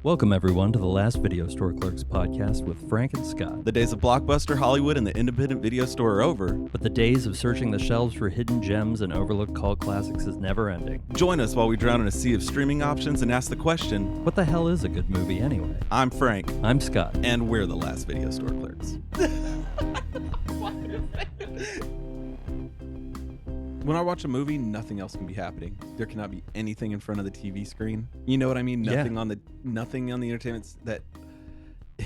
Welcome, everyone, to the Last Video Store Clerks podcast with Frank and Scott. The days of Blockbuster, Hollywood, and the independent video store are over. But the days of searching the shelves for hidden gems and overlooked cult classics is never ending. Join us while we drown in a sea of streaming options and ask the question, what the hell is a good movie anyway? I'm Frank. I'm Scott. And we're the Last Video Store Clerks. When I watch a movie, nothing else can be happening. There cannot be anything in front of the TV screen. You know what I mean? Nothing on the entertainment that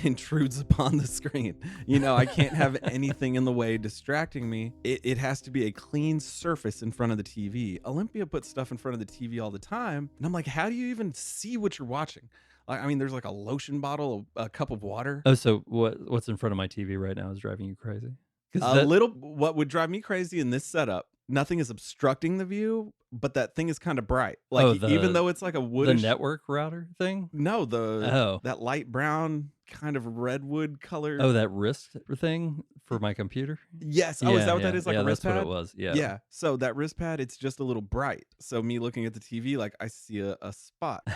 intrudes upon the screen. You know, I can't have anything in the way distracting me. It has to be a clean surface in front of the TV. Olympia puts stuff in front of the TV all the time, and I'm like, how do you even see what you're watching? I mean, there's like a lotion bottle, a cup of water. Oh, so what's in front of my TV right now is driving you crazy? What would drive me crazy in this setup, nothing is obstructing the view, but that thing is kind of bright. Like, even though it's like a woodish... The network router thing? No, that light brown kind of redwood color. Oh, that wrist thing for my computer? Yes. Oh, is that what that is? Like a wrist pad? That's what it was. Yeah. Yeah. So that wrist pad, it's just a little bright. So me looking at the TV, like I see a spot.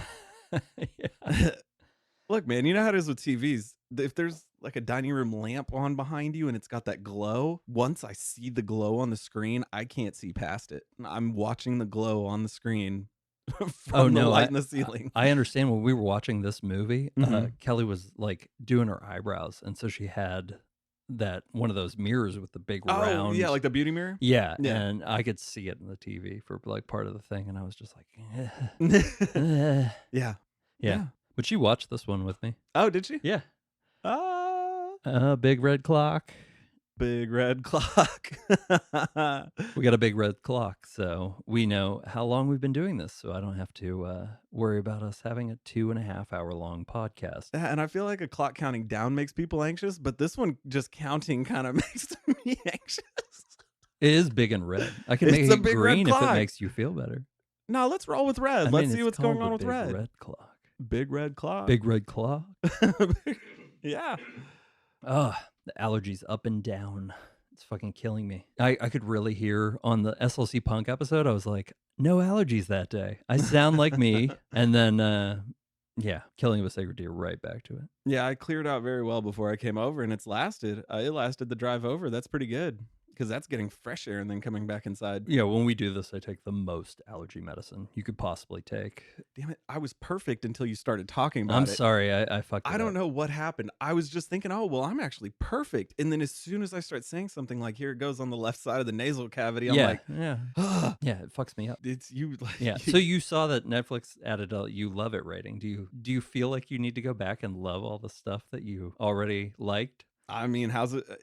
Look, man, you know how it is with TVs. If there's like a dining room lamp on behind you and it's got that glow, once I see the glow on the screen, I can't see past it. I'm watching the glow on the screen from the light in the ceiling. I understand. When we were watching this movie, Kelly was like doing her eyebrows, and so she had that one of those mirrors with the big round. Oh, yeah, like the beauty mirror? Yeah, and I could see it in the TV for like part of the thing, and I was just like, Yeah. But she watched this one with me. Oh, did she? Yeah. Big red clock. Big red clock. We got a big red clock, so we know how long we've been doing this, so I don't have to worry about us having a 2.5 hour long podcast. And I feel like a clock counting down makes people anxious, but this one just counting kind of makes me anxious. It is big and red. I can make it green if it makes you feel better. No, let's roll with red. Let's see what's going on with red. Red clock. Big red clock. Big red clock. Yeah. The allergies up and down. It's fucking killing me. I could really hear on the SLC Punk episode, I was like, no allergies that day. I sound like me. And then, Killing of a Sacred Deer, right back to it. Yeah, I cleared out very well before I came over, and it lasted the drive over. That's pretty good. Because that's getting fresh air and then coming back inside. Yeah, when we do this, I take the most allergy medicine you could possibly take. Damn it, I was perfect until you started talking about it. I'm sorry, I fucked it up. I don't know what happened. I was just thinking, oh, well, I'm actually perfect. And then as soon as I start saying something like, here it goes on the left side of the nasal cavity, I'm like, yeah, it fucks me up. It's you. Like, yeah, so you saw that Netflix added a you love it rating. Do you feel like you need to go back and love all the stuff that you already liked? I mean,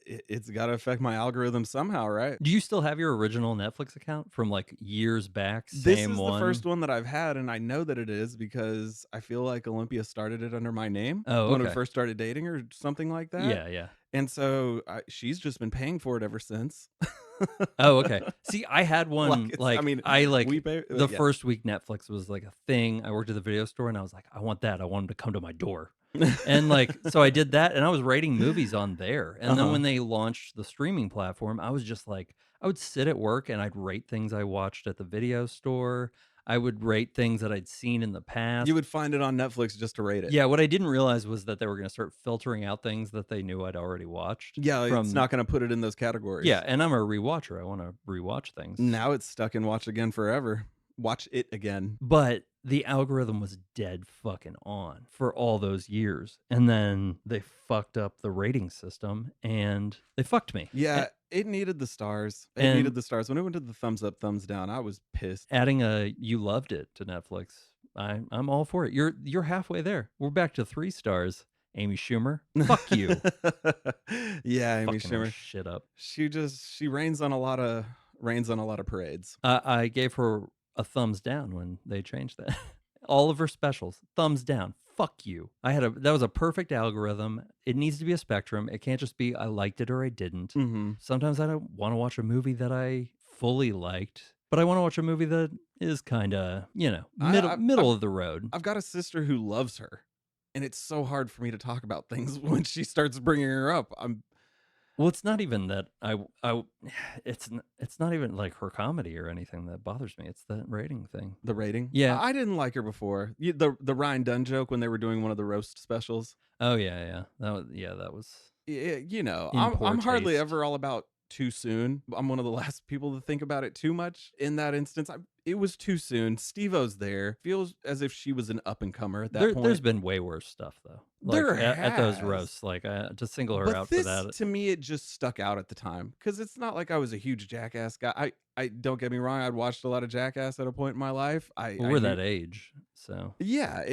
it's got to affect my algorithm somehow, right? Do you still have your original Netflix account from like years back? This is the first one that I've had, and I know that it is because I feel like Olympia started it under my name when we first started dating or something like that. Yeah. And so she's just been paying for it ever since. Oh, okay. See, I had one the first week Netflix was like a thing. I worked at the video store and I was like, I want that. I want them to come to my door. And so I did that and I was rating movies on there. And then when they launched the streaming platform, I was just like, I would sit at work and I'd rate things I watched at the video store. I would rate things that I'd seen in the past. You would find it on Netflix just to rate it. Yeah, what I didn't realize was that they were going to start filtering out things that they knew I'd already watched. Yeah, it's not going to put it in those categories. Yeah, and I'm a rewatcher. I want to rewatch things. Now it's stuck in watch again forever. Watch it again. But the algorithm was dead fucking on for all those years. And then they fucked up the rating system and they fucked me. Yeah. It needed the stars. It needed the stars. When it went to the thumbs up, thumbs down, I was pissed. Adding you loved it to Netflix, I'm all for it. You're halfway there. We're back to 3 stars. Amy Schumer, fuck you. Yeah, Amy fucking Schumer. Shit up. She reigns on a lot of parades. I gave her a thumbs down when they changed that. All of her specials, thumbs down. Fuck you. That was a perfect algorithm. It needs to be a spectrum. It can't just be I liked it or I didn't. Sometimes I don't want to watch a movie that I fully liked, but I want to watch a movie that is kind of, middle of the road. I've got a sister who loves her, and it's so hard for me to talk about things when she starts bringing her up. Well, it's not even that it's not even like her comedy or anything that bothers me. It's the rating thing. The rating? Yeah. I didn't like her before. The Ryan Dunn joke when they were doing one of the roast specials. Oh yeah. That was I'm hardly ever all about too soon. I'm one of the last people to think about it too much in that instance. It was too soon. Steve-O's there. Feels as if she was an up-and-comer at that point. There's been way worse stuff, though. Like, at those roasts, like to single her out for that. To me, it just stuck out at the time because it's not like I was a huge Jackass guy. I don't get me wrong. I'd watched a lot of Jackass at a point in my life. We're that age, so yeah,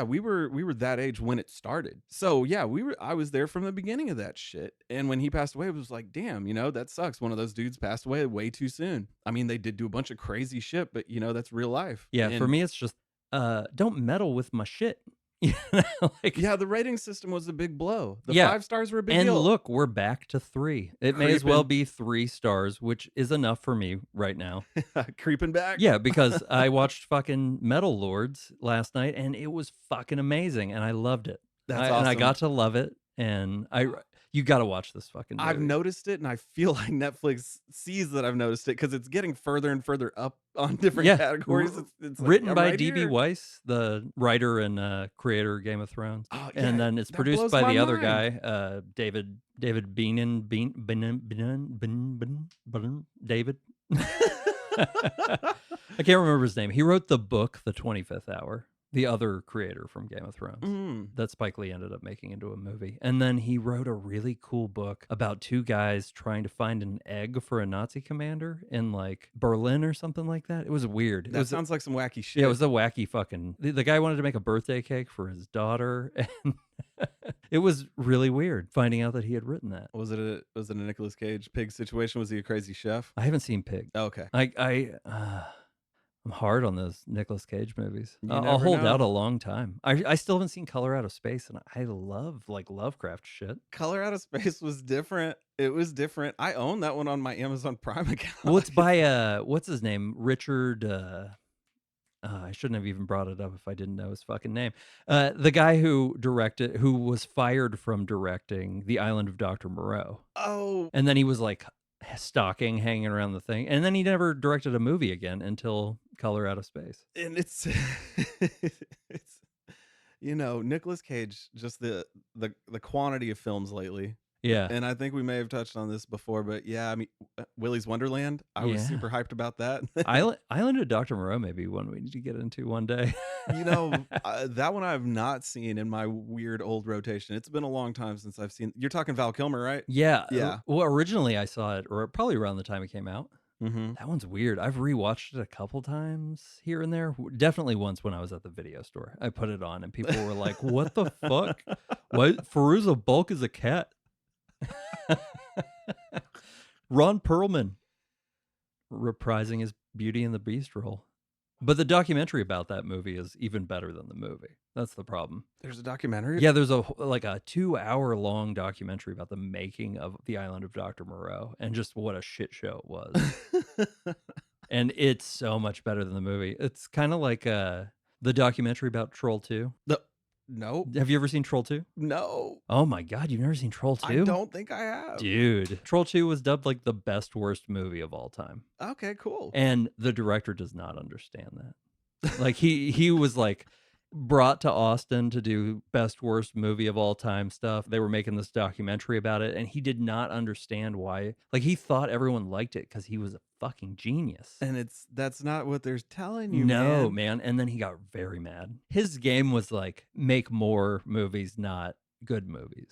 we were that age when it started. So yeah, I was there from the beginning of that shit. And when he passed away, it was like, damn, that sucks. One of those dudes passed away way too soon. I mean, they did do a bunch of crazy shit, but that's real life. Yeah, for me, it's just don't meddle with my shit. Yeah, the rating system was a big blow. The 5 stars were a big deal. And look, we're back to 3. It may as well be 3 stars, which is enough for me right now. Creeping back. Yeah, because I watched fucking Metal Lords last night, and it was fucking amazing, and I loved it. That's awesome. And I got to love it, and you got to watch this fucking movie. I've noticed it, and I feel like Netflix sees that I've noticed it because it's getting further and further up on different categories. It's like, written by D.B. Weiss, the writer and creator of Game of Thrones. Oh, yeah, and then it's produced by the other guy, David Beenan. David. I can't remember his name. He wrote the book, The 25th Hour. The other creator from Game of Thrones that Spike Lee ended up making into a movie. And then he wrote a really cool book about 2 guys trying to find an egg for a Nazi commander in like Berlin or something like that. It was weird. That sounds like some wacky shit. Yeah, it was a wacky fucking... The guy wanted to make a birthday cake for his daughter. And it was really weird finding out that he had written that. Was it a Nicolas Cage Pig situation? Was he a crazy chef? I haven't seen Pig. Oh, okay. I'm hard on those Nicolas Cage movies. I'll hold out a long time. I still haven't seen Color Out of Space, and I love like Lovecraft shit. Color Out of Space was different. It was different. I own that one on my Amazon Prime account. Well, it's by what's his name? Richard. I shouldn't have even brought it up if I didn't know his fucking name. The guy who was fired from directing The Island of Dr. moreau. Oh, and then he was like hanging around the thing, and then he never directed a movie again until Color Out of Space. And it's Nicolas Cage, just the quantity of films lately. Yeah. And I think we may have touched on this before, but yeah, I mean, Willy's Wonderland, I was super hyped about that. Island of Dr. moreau may be one we need to get into one day. That one I have not seen in my weird old rotation. It's been a long time since I've seen. You're talking Val Kilmer, right? Yeah. Yeah. Well, originally I saw it, or probably around the time it came out. Mm-hmm. That one's weird. I've rewatched it a couple times here and there. Definitely once when I was at the video store. I put it on and people were like, what the fuck? What? Fairuza Balk is a cat. Ron Perlman reprising his Beauty and the Beast role. But the documentary about that movie is even better than the movie. That's the problem. There's a documentary? Yeah, there's a 2-hour-long documentary about the making of The Island of Dr. Moreau and just what a shit show it was. And it's so much better than the movie. It's kind of like the documentary about Troll 2. No. Have you ever seen Troll 2? No. Oh my God, you've never seen Troll 2? I don't think I have. Dude, Troll 2 was dubbed like the best worst movie of all time. Okay, cool. And the director does not understand that. Like he was like brought to Austin to do best worst movie of all time stuff. They were making this documentary about it and he did not understand why. Like he thought everyone liked it because he was a fucking genius. And that's not what they're telling you. No, man. And then he got very mad. His game was like make more movies, not good movies.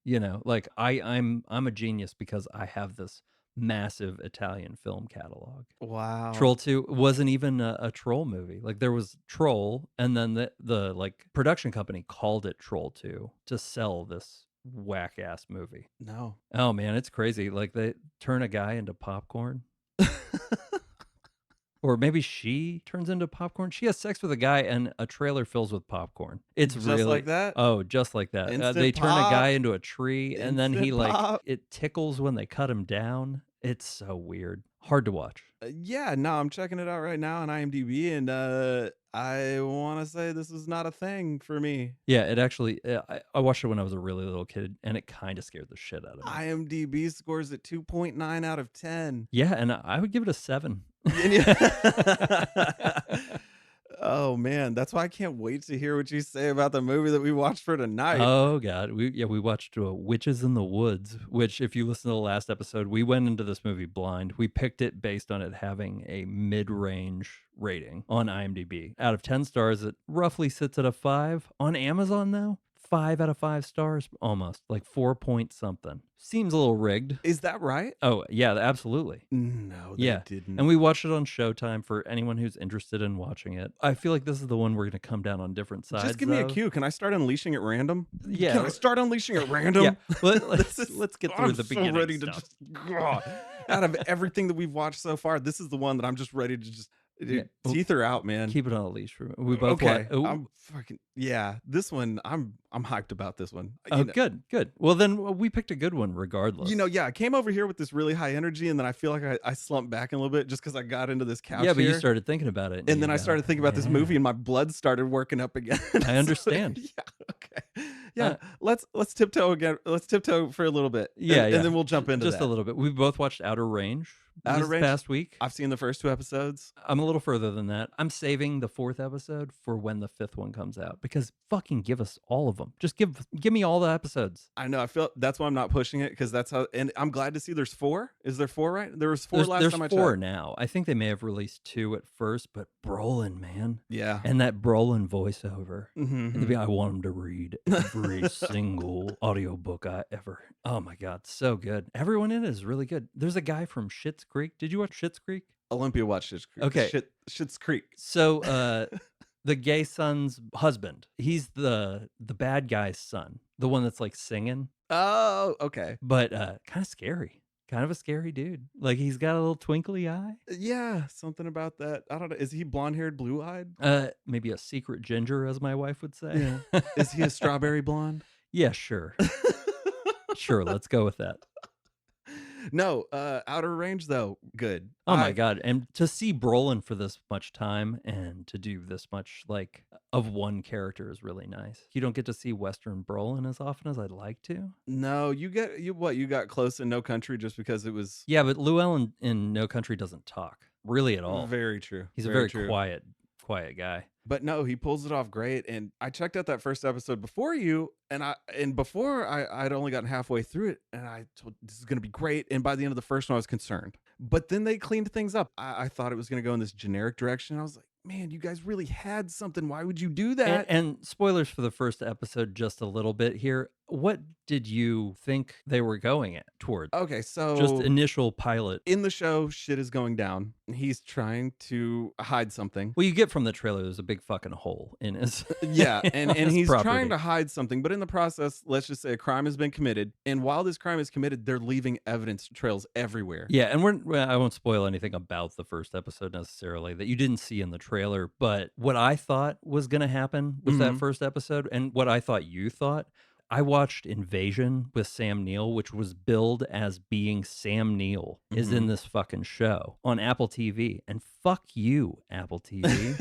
Like I'm a genius because I have this massive Italian film catalog. Wow. Troll 2 wasn't even a troll movie. Like there was Troll, and then the like production company called it Troll 2 to sell this whack ass movie. No. Oh man, it's crazy. Like they turn a guy into popcorn. Or maybe she turns into popcorn. She has sex with a guy and a trailer fills with popcorn. It's just really like that. Oh, just like that. They turn a guy into a tree and then he like it tickles when they cut him down. It's so weird. Hard to watch. Yeah, no, I'm checking it out right now on IMDb, and I want to say this is not a thing for me. Yeah, it actually. I watched it when I was a really little kid, and it kind of scared the shit out of me. IMDb scores at 2.9 out of 10. Yeah, and I would give it a 7. Oh man, that's why I can't wait to hear what you say about the movie that we watched for tonight. Oh god, we watched Witches in the Woods, which if you listen to the last episode, we went into this movie blind. We picked it based on it having a mid-range rating on IMDb. Out of 10 stars, it roughly sits at a 5. On Amazon though, 5 out of 5 stars, almost like 4 point something. Seems a little rigged. Is that right? Oh yeah, absolutely. No, they didn't. And we watched it on Showtime for anyone who's interested in watching it. I feel like this is the one we're going to come down on different sides. Just give me a cue. Can I start unleashing at random? Yeah. Can I start unleashing at random? Yeah. Let's get through the beginning. I'm so ready stuff. to just out of everything that we've watched so far, this is the one that I'm just ready to just. Teeth are out, man. Keep it on a leash for me. We both I'm fucking this one. I'm hyped about this one. Good. Well, then we picked a good one, regardless. I came over here with this really high energy, and then I feel like I slumped back a little bit just because I got into this couch. Yeah, but you started thinking about it, and then I started thinking about this movie, and my blood started working up again. I understand. Okay. Yeah. Let's tiptoe again. Let's tiptoe for a little bit. Yeah, and then we'll jump into just a little bit. We both watched Outer Range. This past week. I've seen the first 2 episodes. I'm a little further than that. I'm saving the 4th episode for when the 5th one comes out, because fucking give us all of them. Just give me all the episodes. I know. I feel that's why I'm not pushing it, because that's how. And I'm glad to see there's 4. Is there 4? Right? There was 4 last time I checked. There's 4 now. I think they may have released 2 at first, but Brolin, man. Yeah. And that Brolin voiceover. Mm-hmm. I want him to read every single audiobook I ever. Oh my god, so good. Everyone in it is really good. There's a guy from Schitt's Creek. Did you watch Schitt's Creek? Olympia watched Schitt's Creek. Okay. Schitt's Creek. So the gay son's husband, he's the bad guy's son, the one that's like singing. Oh, okay. But kind of scary. Kind of a scary dude. Like, he's got a little twinkly eye. Yeah, something about that. I don't know. Is he blonde-haired, blue-eyed? Maybe a secret ginger, as my wife would say. Yeah. Is he a strawberry blonde? Yeah, sure. Sure, let's go with that. No, Outer Range though, good. Oh my god! And to see Brolin for this much time and to do this much like of one character is really nice. You don't get to see Western Brolin as often as I'd like to. No, you got close in No Country just because it was. Yeah, but Llewellyn in No Country doesn't talk really at all. Very true. He's a very quiet guy. But no, he pulls it off great. And I checked out that first episode before you, and before I'd only gotten halfway through it, and I told this is going to be great. And by the end of the first one, I was concerned. But then they cleaned things up. I thought it was going to go in this generic direction. I was like, man, you guys really had something. Why would you do that? And spoilers for the first episode, just a little bit here. What did you think they were going toward? Okay, so just initial pilot. In the show, shit is going down. He's trying to hide something. Well, you get from the trailer, there's a big fucking hole in his yeah, and he's property. Trying to hide something, but in the process, let's just say a crime has been committed. And while this crime is committed, they're leaving evidence trails everywhere. Yeah, and I won't spoil anything about the first episode necessarily that you didn't see in the trailer, but what I thought was going to happen with that first episode, and what I thought you thought. I watched Invasion with Sam Neill, which was billed as being Sam Neill is in this fucking show on Apple TV. And fuck you, Apple TV.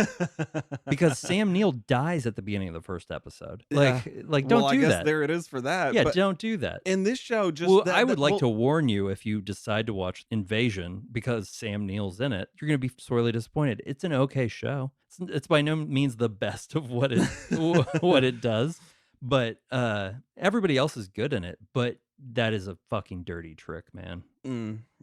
Because Sam Neill dies at the beginning of the first episode. Like don't do that. There it is for that. Yeah, don't do that. In this show, I would like to warn you, if you decide to watch Invasion because Sam Neill's in it, you're going to be sorely disappointed. It's an okay show. It's by no means the best of what it does. But everybody else is good in it. But that is a fucking dirty trick, man.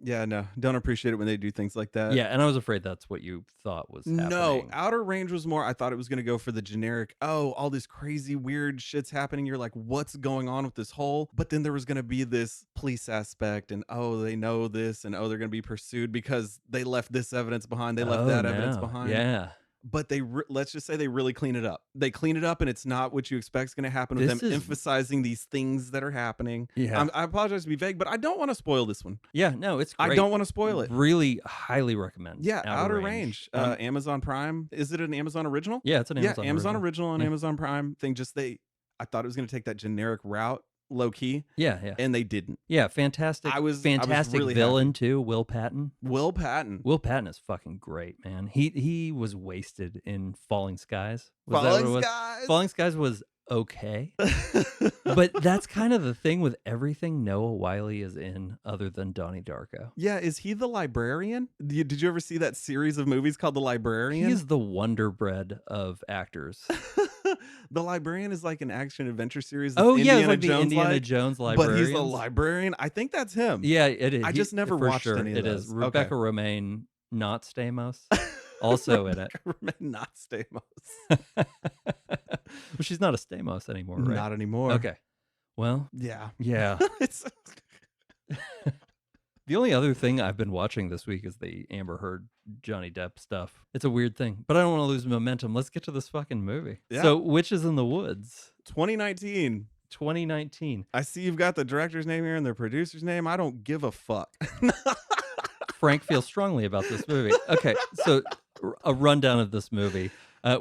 Yeah, no. Don't appreciate it when they do things like that. Yeah, and I was afraid that's what you thought was happening. No, Outer Range was more, I thought it was going to go for the generic, all this crazy, weird shit's happening. You're like, what's going on with this hole? But then there was going to be this police aspect and, they know this and, they're going to be pursued because they left this evidence behind. They left that evidence behind. Yeah. But let's just say they really clean it up. They clean it up, and it's not what you expect is going to happen with them emphasizing these things that are happening. Yeah. I apologize to be vague, but I don't want to spoil this one. Yeah, no, it's great. I don't want to spoil it. Really highly recommend. Yeah, Outer Range. Amazon Prime. Is it an Amazon original? Yeah, it's an Amazon original on Amazon Prime thing. I thought it was going to take that generic route. low key. Yeah. And they didn't. Yeah, fantastic. I was really villain happy. Too. Will Patton. Will Patton is fucking great, man. He was wasted in Falling Skies. Falling Skies was okay. But that's kind of the thing with everything Noah Wyle is in other than Donnie Darko. Yeah, is he the librarian? Did you ever see that series of movies called The Librarian? He's the Wonder Bread of actors. The Librarian is like an action adventure series. Like the Indiana Jones librarian. But he's a librarian. I think that's him. Yeah, it is. I just never watched any of those. It is. Rebecca Romaine, not Stamos. Also in it. Not Stamos. Well, she's not a Stamos anymore, right? Not anymore. Okay. Well, yeah. The only other thing I've been watching this week is the Amber Heard, Johnny Depp stuff. It's a weird thing, but I don't want to lose momentum. Let's get to this fucking movie. Yeah. So, Witches in the Woods. 2019. I see you've got the director's name here and the producer's name. I don't give a fuck. Frank feels strongly about this movie. Okay, so a rundown of this movie.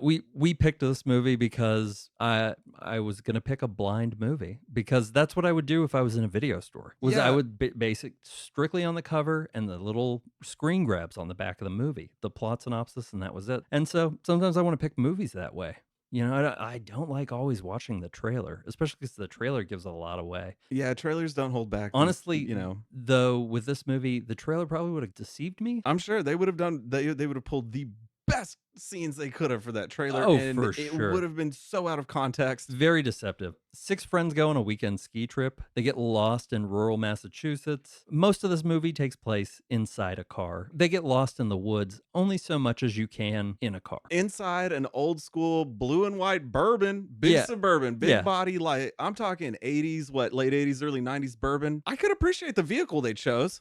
We picked this movie because I was gonna pick a blind movie because that's what I would do if I was in a video store. I would base it strictly on the cover and the little screen grabs on the back of the movie, the plot synopsis, and that was it. And so sometimes I want to pick movies that way. You know, I don't like always watching the trailer, especially because the trailer gives a lot away. Yeah, trailers don't hold back. Honestly, though, with this movie, the trailer probably would have deceived me. I'm sure they would have done. They would have pulled the best scenes they could have for that trailer. For sure. It would have been so out of context. Very deceptive. 6 friends go on a weekend ski trip. They get lost in rural Massachusetts. Most of this movie takes place inside a car. They get lost in the woods only so much as you can in a car. Inside an old school blue and white bourbon, big suburban, big body, like I'm talking 80s, late 80s, early 90s bourbon. I could appreciate the vehicle they chose.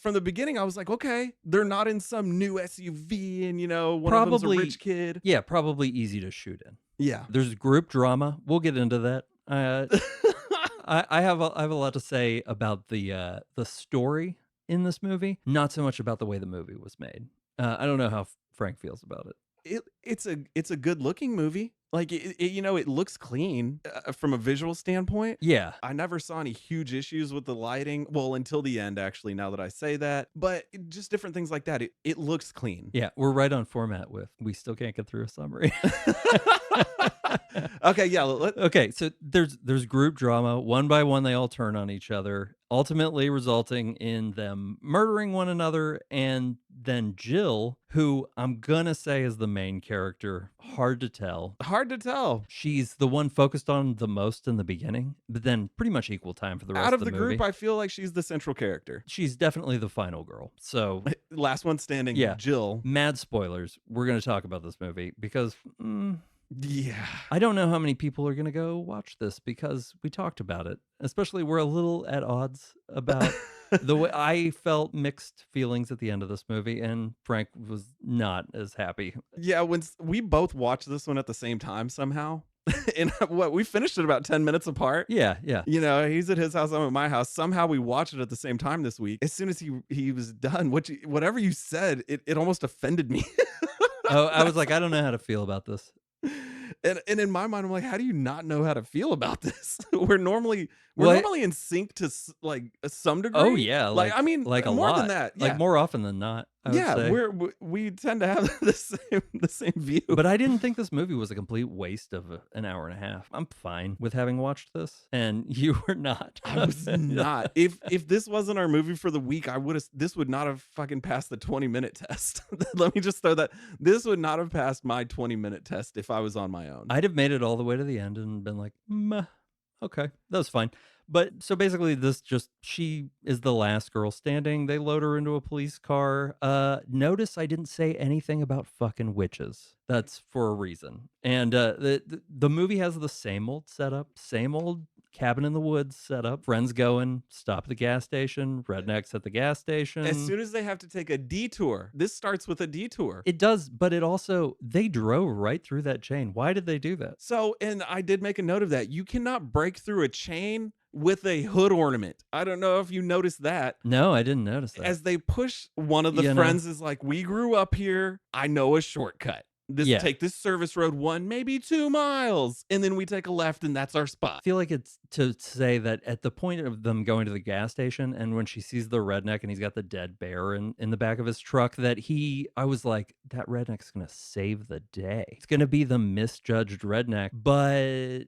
From the beginning, I was like, okay, they're not in some new SUV and, one of them's a rich kid. Yeah, probably easy to shoot in. Yeah. There's group drama. We'll get into that. I have a lot to say about the story in this movie. Not so much about the way the movie was made. I don't know how Frank feels about it. It's a good looking movie. Like it looks clean from a visual standpoint. Yeah, I never saw any huge issues with the lighting. Well, until the end, actually. Now that I say that, but just different things like that. It looks clean. Yeah, we're right on format with. We still can't get through a summary. Okay, yeah. Okay, so there's group drama. One by one, they all turn on each other, ultimately resulting in them murdering one another. And then Jill, who I'm gonna say is the main character, hard to tell. She's the one focused on the most in the beginning, but then pretty much equal time for the rest of the movie. Group, I feel like she's the central character. She's definitely the final girl. So last one standing. Yeah, Jill. Mad spoilers. We're gonna talk about this movie because. Yeah. I don't know how many people are going to go watch this because we talked about it. Especially we're a little at odds about the way I felt mixed feelings at the end of this movie, and Frank was not as happy. Yeah, when we both watched this one at the same time somehow. And we finished it about 10 minutes apart. Yeah. He's at his house, I'm at my house. Somehow we watched it at the same time this week. As soon as he was done, whatever you said, it almost offended me. I was like, I don't know how to feel about this. And in my mind, I'm like, how do you not know how to feel about this? We're normally in sync to like some degree. Oh yeah, like I mean, like more lot. Than that, yeah. Like more often than not. We tend to have the same view. But I didn't think this movie was a complete waste of an hour and a half. I'm fine with having watched this, and you were not. I was not. If this wasn't our movie for the week, this would not have fucking passed the 20-minute test. Let me just throw that. This would not have passed my 20-minute test if I was on my own. I'd have made it all the way to the end and been like, okay, that was fine. But so basically she is the last girl standing. They load her into a police car. Notice I didn't say anything about fucking witches. That's for a reason. And the movie has the same old setup, same old cabin in the woods setup. Friends going, stop at the gas station, rednecks at the gas station. As soon as they have to take a detour, this starts with a detour. It does, but they drove right through that chain. Why did they do that? So, and I did make a note of that. You cannot break through a chain with a hood ornament. I don't know if you noticed that. No, I didn't notice that. As they push, one of the friends is like, we grew up here. I know a shortcut. Take this service road 1, maybe 2 miles, and then we take a left, and that's our spot. I feel like it's to say that at the point of them going to the gas station, and when she sees the redneck and he's got the dead bear in the back of his truck, I was like, that redneck's gonna save the day. It's gonna be the misjudged redneck, but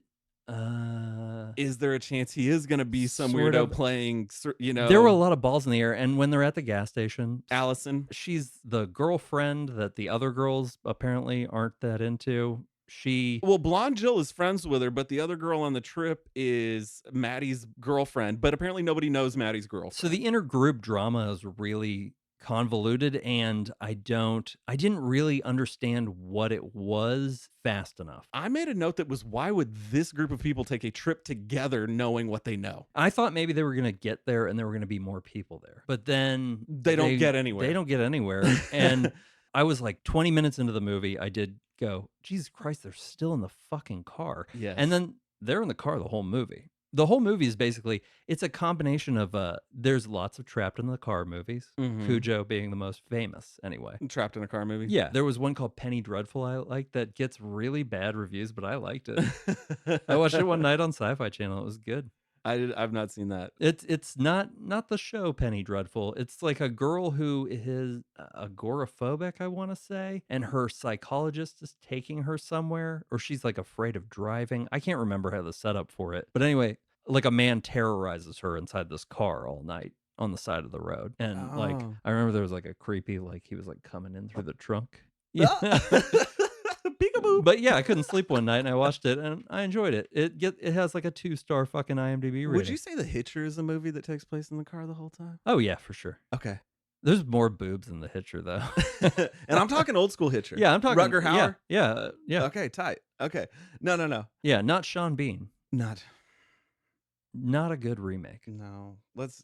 is there a chance he is going to be some weirdo playing, There were a lot of balls in the air, and when they're at the gas station, Allison, she's the girlfriend that the other girls apparently aren't that into. Well, Blonde Jill is friends with her, but the other girl on the trip is Maddie's girlfriend, but apparently nobody knows Maddie's girlfriend. So the intergroup drama is really convoluted, and I didn't really understand what it was fast enough. I made a note that was, why would this group of people take a trip together knowing what they know? I thought maybe they were going to get there and there were going to be more people there, but then they don't get anywhere. They don't get anywhere. And I was like 20 minutes into the movie, I did go, Jesus Christ, they're still in the fucking car. Yes. And then they're in the car the whole movie. The whole movie is basically, it's a combination of, there's lots of Trapped in the Car movies, Cujo being the most famous anyway. Trapped in a Car movie? Yeah. There was one called Penny Dreadful I liked that gets really bad reviews, but I liked it. I watched it one night on Sci-Fi Channel. It was good. I've not seen that. It's not the show Penny Dreadful. It's like a girl who is agoraphobic, I want to say, and her psychologist is taking her somewhere, or she's like afraid of driving. I can't remember how the setup for it, but anyway, like a man terrorizes her inside this car all night on the side of the road, and like I remember there was like a creepy, like he was like coming in through the trunk. Yeah. Peekaboo. But yeah, I couldn't sleep one night and I watched it and I enjoyed it. It has like a 2-star fucking IMDb rating. Would you say The Hitcher is a movie that takes place in the car the whole time? Oh yeah, for sure. Okay. There's more boobs in The Hitcher though. And I'm talking old school Hitcher. Yeah, I'm talking Rutger Hauer. Yeah. Okay, tight. Okay. No. Yeah, not Sean Bean. Not a good remake. No. Let's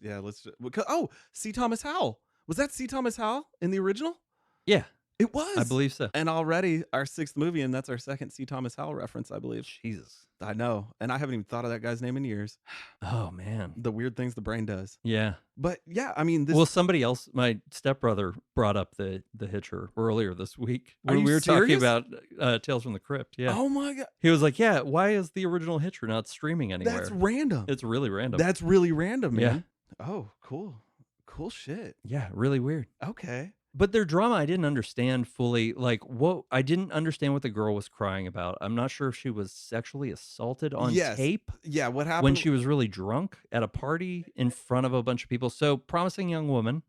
C. Thomas Howell. Was that C. Thomas Howell in the original? Yeah. It was. I believe so. And already our 6th movie, and that's our 2nd C. Thomas Howell reference, I believe. Jesus. I know. And I haven't even thought of that guy's name in years. Oh, man. The weird things the brain does. Yeah. But yeah, I mean, well, somebody else, my stepbrother brought up the Hitcher earlier this week. We were talking about Tales from the Crypt. Yeah. Oh my God. He was like, yeah, why is the original Hitcher not streaming anywhere? That's random. It's really random. That's really random, man. Yeah. Oh, cool. Cool shit. Yeah, really weird. Okay. But their drama, I didn't understand fully. Like, I didn't understand what the girl was crying about. I'm not sure if she was sexually assaulted on tape. Yeah, what happened? When she was really drunk at a party in front of a bunch of people. So, promising young woman.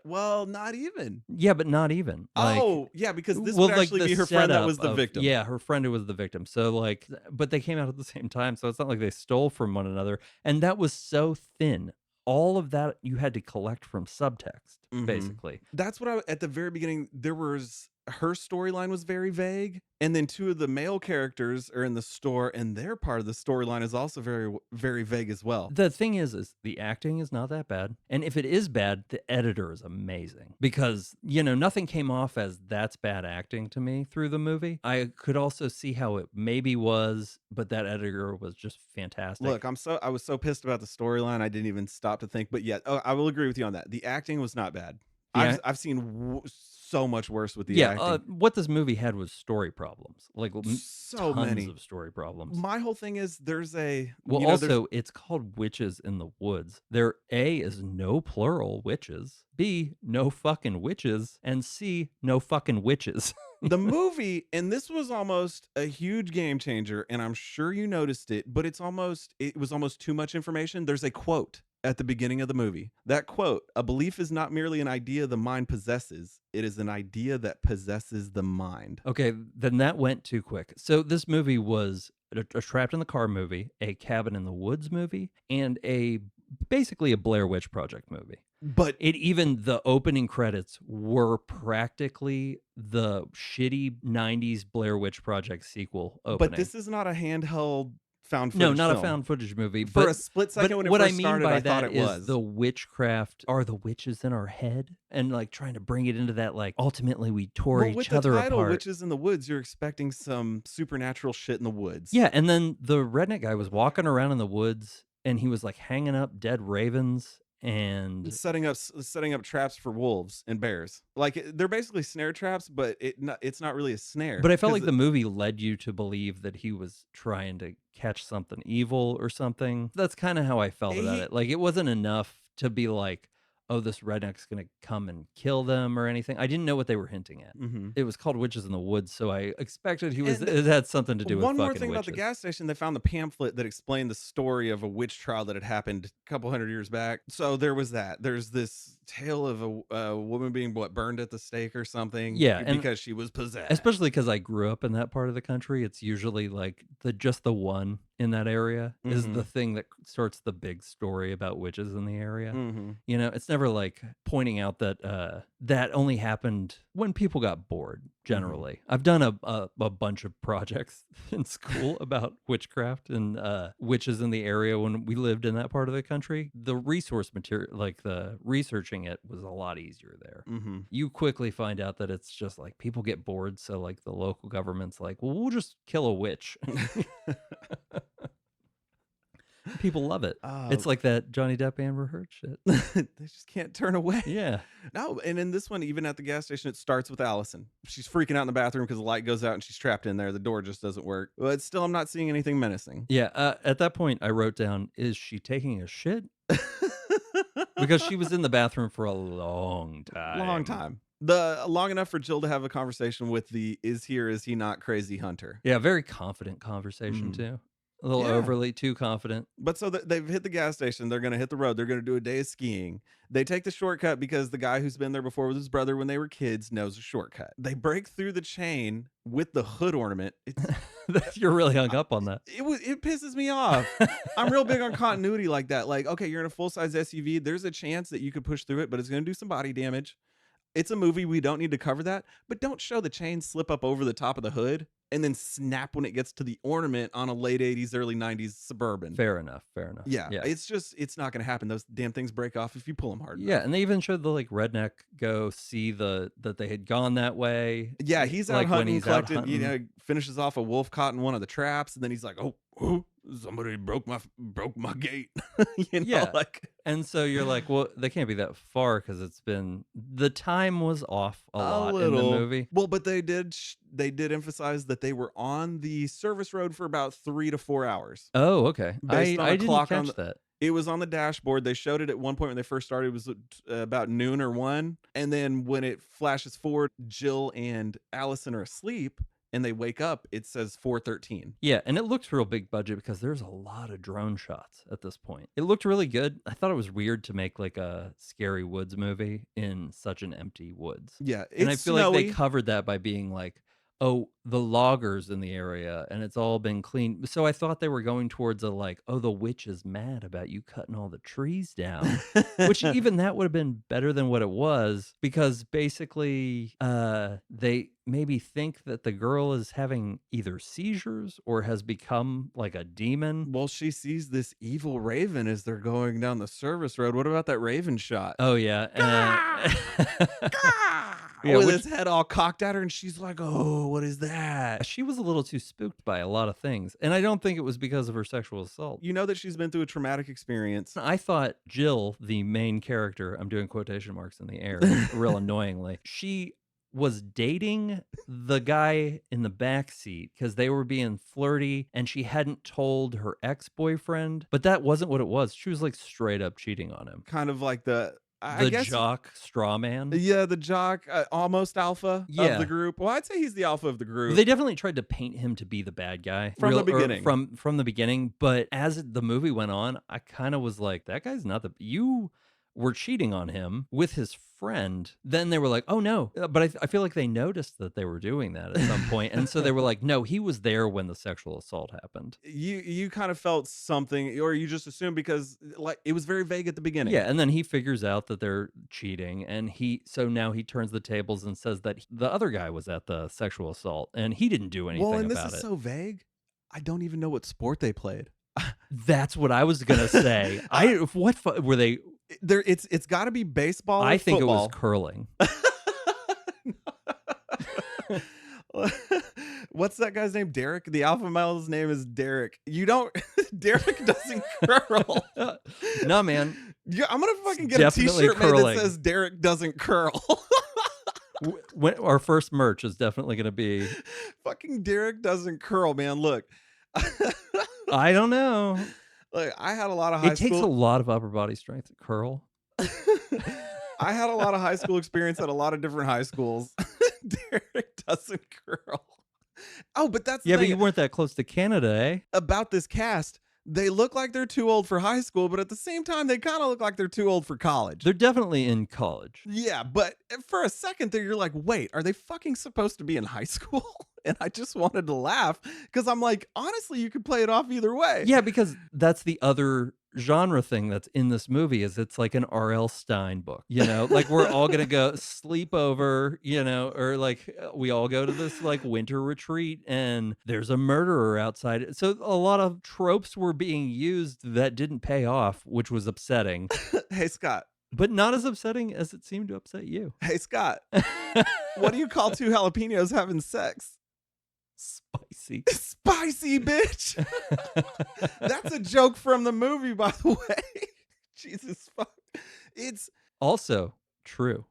Well, not even. Yeah, but not even. Like, yeah, because this would actually be her friend that was the victim. Yeah, her friend who was the victim. So, like, but they came out at the same time. So, it's not like they stole from one another. And that was so thin. All of that you had to collect from subtext, basically. That's what at the very beginning, her storyline was very vague. And then 2 of the male characters are in the store, and their part of the storyline is also very, very vague as well. The thing is the acting is not that bad. And if it is bad, the editor is amazing. Because, nothing came off as that's bad acting to me through the movie. I could also see how it maybe was, but that editor was just fantastic. Look, I was so pissed about the storyline, I didn't even stop to think. But yeah, I will agree with you on that. The acting was not bad. Yeah. I've seen so much worse with the acting. What this movie had was story problems, like so many of story problems. My whole thing is it's called Witches in the Woods. There is no plural witches, B, no fucking witches, and C, no fucking witches. The movie, and this was almost a huge game changer, and I'm sure you noticed it, but it was almost too much information. There's a quote at the beginning of the movie. That quote, "A belief is not merely an idea the mind possesses. It is an idea that possesses the mind." Okay, then that went too quick. So this movie was a Trapped in the Car movie, a Cabin in the Woods movie, and basically a Blair Witch Project movie. But the opening credits were practically the shitty 90s Blair Witch Project sequel opening. But this is not a handheld found footage film. a found footage movie. For a split second when it first started, I thought it was. The witchcraft, are the witches in our head? And like trying to bring it into that, like, ultimately we tore each other apart. With the title, Witches in the Woods, you're expecting some supernatural shit in the woods. Yeah, and then the redneck guy was walking around in the woods and he was like hanging up dead ravens and setting up traps for wolves and bears. Like they're basically snare traps, but it's not really a snare. But I felt like the movie led you to believe that he was trying to catch something evil or something. That's kind of how I felt about it. Like it wasn't enough to be like, oh, this redneck's going to come and kill them or anything. I didn't know what they were hinting at. Mm-hmm. It was called Witches in the Woods, so I expected it had something to do with one more fucking thing witches. About the gas station. They found the pamphlet that explained the story of a witch trial that had happened a couple hundred years back. So there was that. There's this tale of a woman being burned at the stake or something. Yeah, because she was possessed. Especially because I grew up in that part of the country. It's usually like just the one in that area is the thing that starts the big story about witches in the area. Mm-hmm. You know, it's never like pointing out that that only happened when people got bored. Generally, I've done a bunch of projects in school about witchcraft and witches in the area when we lived in that part of the country. The resource material, like the researching it, was a lot easier there. Mm-hmm. You quickly find out that it's just like people get bored, so like the local government's like, well, we'll just kill a witch. People love it. It's like that Johnny Depp Amber Heard shit. They just can't turn away. Yeah. No, and in this one, even at the gas station, it starts with Allison. She's freaking out in the bathroom because the light goes out and she's trapped in there. The door just doesn't work. But still, I'm not seeing anything menacing. Yeah. At that point, I wrote down, is she taking a shit? Because she was in the bathroom for a long time. Long enough for Jill to have a conversation with the is he or is he not crazy hunter. Yeah, very confident conversation too. A little overly too confident. But so they've hit the gas station. They're going to hit the road. They're going to do a day of skiing. They take the shortcut because the guy who's been there before with his brother when they were kids knows a shortcut. They break through the chain with the hood ornament. You're really hung up on that. It pisses me off. I'm real big on continuity like that. Like, okay, you're in a full-size SUV. There's a chance that you could push through it, but it's going to do some body damage. It's a movie. We don't need to cover that. But don't show the chain slip up over the top of the hood and then snap when it gets to the ornament on a late 80s, early 90s Suburban. Fair enough. Yeah. It's not going to happen. Those damn things break off if you pull them hard enough. Yeah, and they even showed the like redneck go see that they had gone that way. Yeah, he's out hunting, collected, you know, finishes off a wolf caught in one of the traps, and then he's like, oh, somebody broke my gate. You know, yeah. Like, and so you're like, well, they can't be that far because the time was off a lot in the movie. Well, but they did emphasize that they were on the service road for about 3 to 4 hours. Oh, okay. I didn't catch that. It was on the dashboard. They showed it at one point when they first started. It was about noon or 1. And then when it flashes forward, Jill and Allison are asleep. And they wake up, it says 4:13. Yeah, and it looks real big budget because there's a lot of drone shots at this point. It looked really good. I thought it was weird to make like a scary woods movie in such an empty woods. Yeah, and I feel like they covered that by being like, oh, the loggers in the area, and it's all been cleaned. So I thought they were going towards a like, oh, the witch is mad about you cutting all the trees down, which even that would have been better than what it was, because basically they maybe think that the girl is having either seizures or has become like a demon. Well, she sees this evil raven as they're going down the service road. What about that raven shot? Oh, yeah. Yeah, with his head all cocked at her, and she's like, oh, what is that? She was a little too spooked by a lot of things, and I don't think it was because of her sexual assault. You know that she's been through a traumatic experience. I thought Jill, the main character, I'm doing quotation marks in the air real annoyingly, she was dating the guy in the back seat because they were being flirty, and she hadn't told her ex-boyfriend, but that wasn't what it was. She was like straight up cheating on him. Kind of like the jock straw man. Yeah, the jock, almost alpha of the group. Well, I'd say he's the alpha of the group. They definitely tried to paint him to be the bad guy from the beginning. From the beginning, but as the movie went on, I kind of was like, that guy's not you were cheating on him with his friend. Then they were like, oh no. But I feel like they noticed that they were doing that at some point. And so they were like, no, he was there when the sexual assault happened. You kind of felt something, or you just assumed because like it was very vague at the beginning. Yeah, and then he figures out that they're cheating, and so now he turns the tables and says that the other guy was at the sexual assault and he didn't do anything about it. Well, and this is so vague. I don't even know what sport they played. That's what I was gonna say. What were they? It's got to be baseball. I think football. It was curling. What's that guy's name? Derek. The alpha male's name is Derek. Derek doesn't curl. No, man. Yeah, I'm gonna fucking get definitely a t-shirt made that says Derek doesn't curl. Our first merch is definitely going to be fucking Derek doesn't curl, man. Look, I don't know. Like, I had a lot of high school. It takes a lot of upper body strength to curl. I had a lot of high school experience at a lot of different high schools. Derek doesn't curl. Oh, but that's but you weren't that close to Canada, eh? About this cast, they look like they're too old for high school, but at the same time, they kind of look like they're too old for college. They're definitely in college. Yeah, but for a second there, you're like, wait, are they fucking supposed to be in high school? And I just wanted to laugh because I'm like, honestly, you could play it off either way. Yeah, because that's the other genre thing that's in this movie is it's like an R.L. Stine book, like we're all gonna go sleep over, or like we all go to this like winter retreat and there's a murderer outside. So a lot of tropes were being used that didn't pay off, which was upsetting. Hey, Scott. But not as upsetting as it seemed to upset you. Hey, Scott. What do you call two jalapenos having sex? Spicy. Spicy, bitch. That's a joke from the movie, by the way. Jesus fuck. It's also true.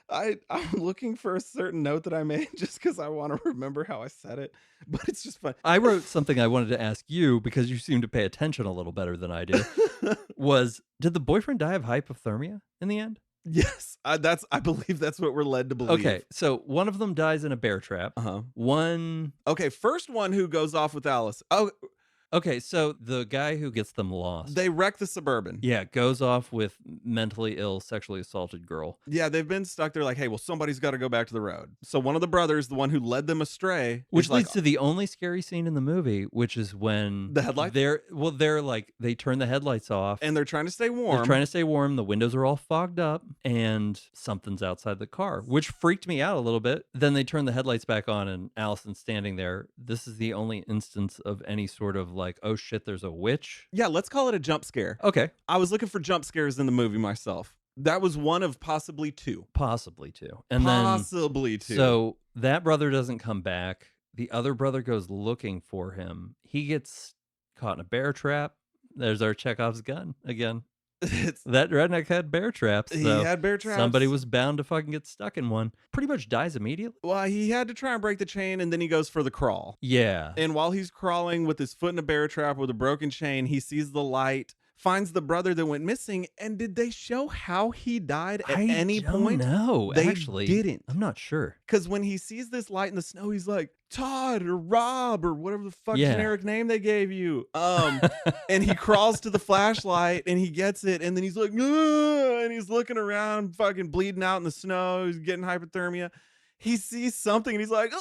I'm looking for a certain note that I made just because I want to remember how I said it, but it's just fun. I wrote something I wanted to ask you because you seem to pay attention a little better than I do. Did the boyfriend die of hypothermia in the end? Yes, I believe that's what we're led to believe. Okay, so one of them dies in a bear trap. One. Okay, first one who goes off with Alice. Oh. Okay, so the guy who gets them lost. They wreck the Suburban. Yeah, goes off with mentally ill, sexually assaulted girl. Yeah, they've been stuck there like, hey, well, somebody's got to go back to the road. So one of the brothers, the one who led them astray. Which leads to the only scary scene in the movie, which is when... The headlights? They're like, they turn the headlights off. And they're trying to stay warm. The windows are all fogged up, and something's outside the car, which freaked me out a little bit. Then they turn the headlights back on, and Allison's standing there. This is the only instance of any sort of like, oh shit, there's a witch. Yeah, let's call it a jump scare. Okay. I was looking for jump scares in the movie myself. That was one of possibly two. And possibly two. So that brother doesn't come back. The other brother goes looking for him. He gets caught in a bear trap. There's our Chekhov's gun again. That redneck had bear traps. So he had bear traps. Somebody was bound to fucking get stuck in one. Pretty much dies immediately. Well, he had to try and break the chain, and then he goes for the crawl. Yeah. And while he's crawling with his foot in a bear trap with a broken chain, he sees the light, finds the brother that went missing. And did they show how he died at any point? No, they actually didn't. I'm not sure. Because when he sees this light in the snow, he's like, Todd or Rob or whatever the fuck generic name they gave you. And he crawls to the flashlight and he gets it. And then he's like, and he's looking around, fucking bleeding out in the snow. He's getting hypothermia. He sees something and he's like,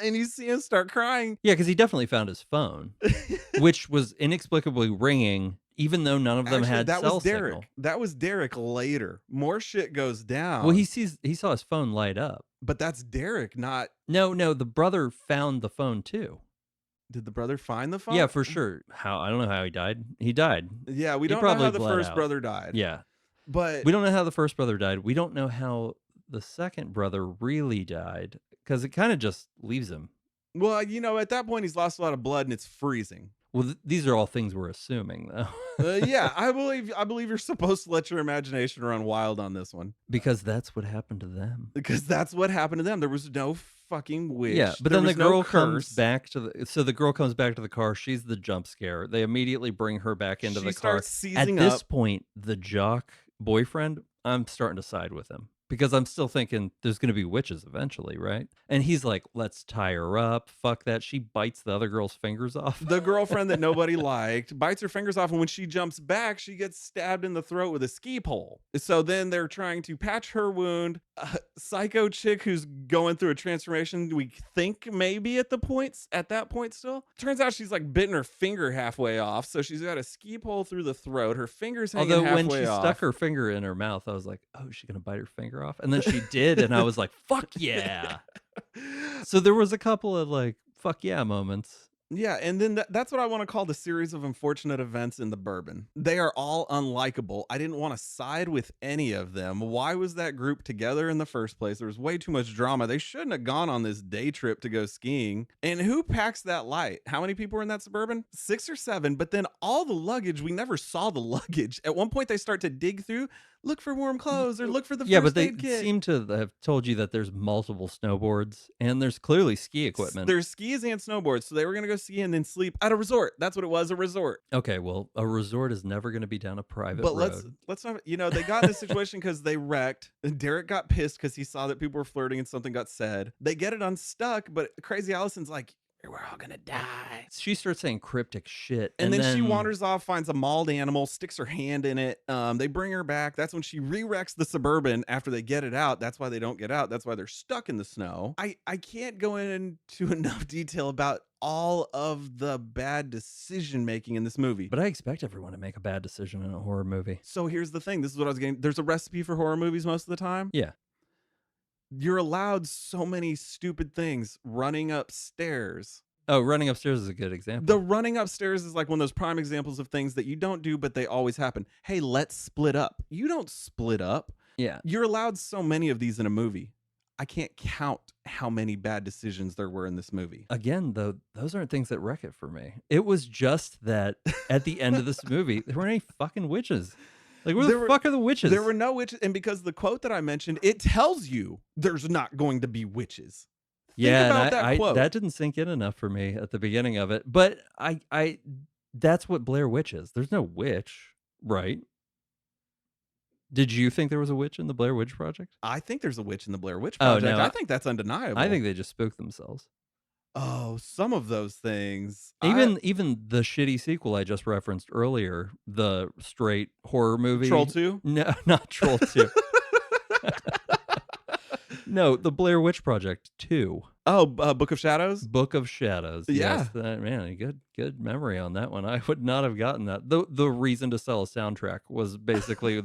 and you see him start crying. Yeah, because he definitely found his phone, which was inexplicably ringing, even though none of them had cell signal. That was Derek later. More shit goes down. Well, he saw his phone light up. But that's Derek, not... No, the brother found the phone too. Did the brother find the phone? Yeah, for sure. I don't know how he died. He died. Yeah, we don't know how the first brother died. Yeah. But we don't know how the first brother died. We don't know how the second brother really died, because it kind of just leaves him. Well, at that point, he's lost a lot of blood and it's freezing. Well, these are all things we're assuming, though. Yeah, I believe you're supposed to let your imagination run wild on this one. Because that's what happened to them. There was no fucking witch. Yeah, but then the girl comes back to the girl comes back to the car. She's the jump scare. They immediately bring her back into the car. At this point, the jock boyfriend, I'm starting to side with him. Because I'm still thinking there's going to be witches eventually, right? And he's like, let's tie her up. Fuck that. She bites the other girl's fingers off. The girlfriend that nobody liked bites her fingers off. And when she jumps back, she gets stabbed in the throat with a ski pole. So then they're trying to patch her wound. Psycho chick who's going through a transformation, we think maybe at that point still. Turns out she's like bitten her finger halfway off. So she's got a ski pole through the throat. Her finger's hanging halfway off. Although when she stuck her finger in her mouth, I was like, oh, is she going to bite her finger off? And then she did, and I was like, fuck yeah. So there was a couple of like fuck yeah moments, Yeah, and then that's what I want to call the series of unfortunate events in the bourbon. They are all unlikable. I didn't want to side with any of them. Why was that group together in the first place? There was way too much drama. They shouldn't have gone on this day trip to go skiing. And who packs that light? How many people were in that Suburban? 6 or 7, but then all the luggage, we never saw the luggage. At one point they start to dig through, look for warm clothes or look for the first aid kit. Seem to have told you that there's multiple snowboards and there's clearly ski equipment. There's skis and snowboards, so they were going to go ski and then sleep at a resort. That's what it was, a resort. Okay, well, a resort is never going to be down a private road. But let's not, they got in this situation because they wrecked. And Derek got pissed because he saw that people were flirting and something got said. They get it unstuck, but Crazy Allison's like, we're all gonna die. She starts saying cryptic shit. And then she wanders off, finds a mauled animal, sticks her hand in it. They bring her back. That's when she re-wrecks the Suburban after they get it out. That's why they don't get out. That's why they're stuck in the snow. I can't go into enough detail about all of the bad decision making in this movie. But I expect everyone to make a bad decision in a horror movie. So here's the thing. This is what I was getting. There's a recipe for horror movies most of the time. Yeah. You're allowed so many stupid things. Running upstairs. Oh, running upstairs is a good example. The running upstairs is like one of those prime examples of things that you don't do, but they always happen. Hey, let's split up. You don't split up. Yeah. You're allowed so many of these in a movie. I can't count how many bad decisions there were in this movie. Again, though, those aren't things that wreck it for me. It was just that at the end of this movie, there weren't any fucking witches. Like, where the fuck are the witches? There were no witches. And because the quote that I mentioned, it tells you there's not going to be witches. Yeah, and that didn't sink in enough for me at the beginning of it. But that's what Blair Witch is. There's no witch, right? Did you think there was a witch in the Blair Witch Project? I think there's a witch in the Blair Witch Project. Oh, no, I think that's undeniable. I think they just spooked themselves. Oh, some of those things. Even the shitty sequel I just referenced earlier, the straight horror movie. Troll 2? No, not Troll 2. No, the Blair Witch Project 2. Oh, Book of Shadows? Book of Shadows. Yeah. Yes, man, good memory on that one. I would not have gotten that. The reason to sell a soundtrack was basically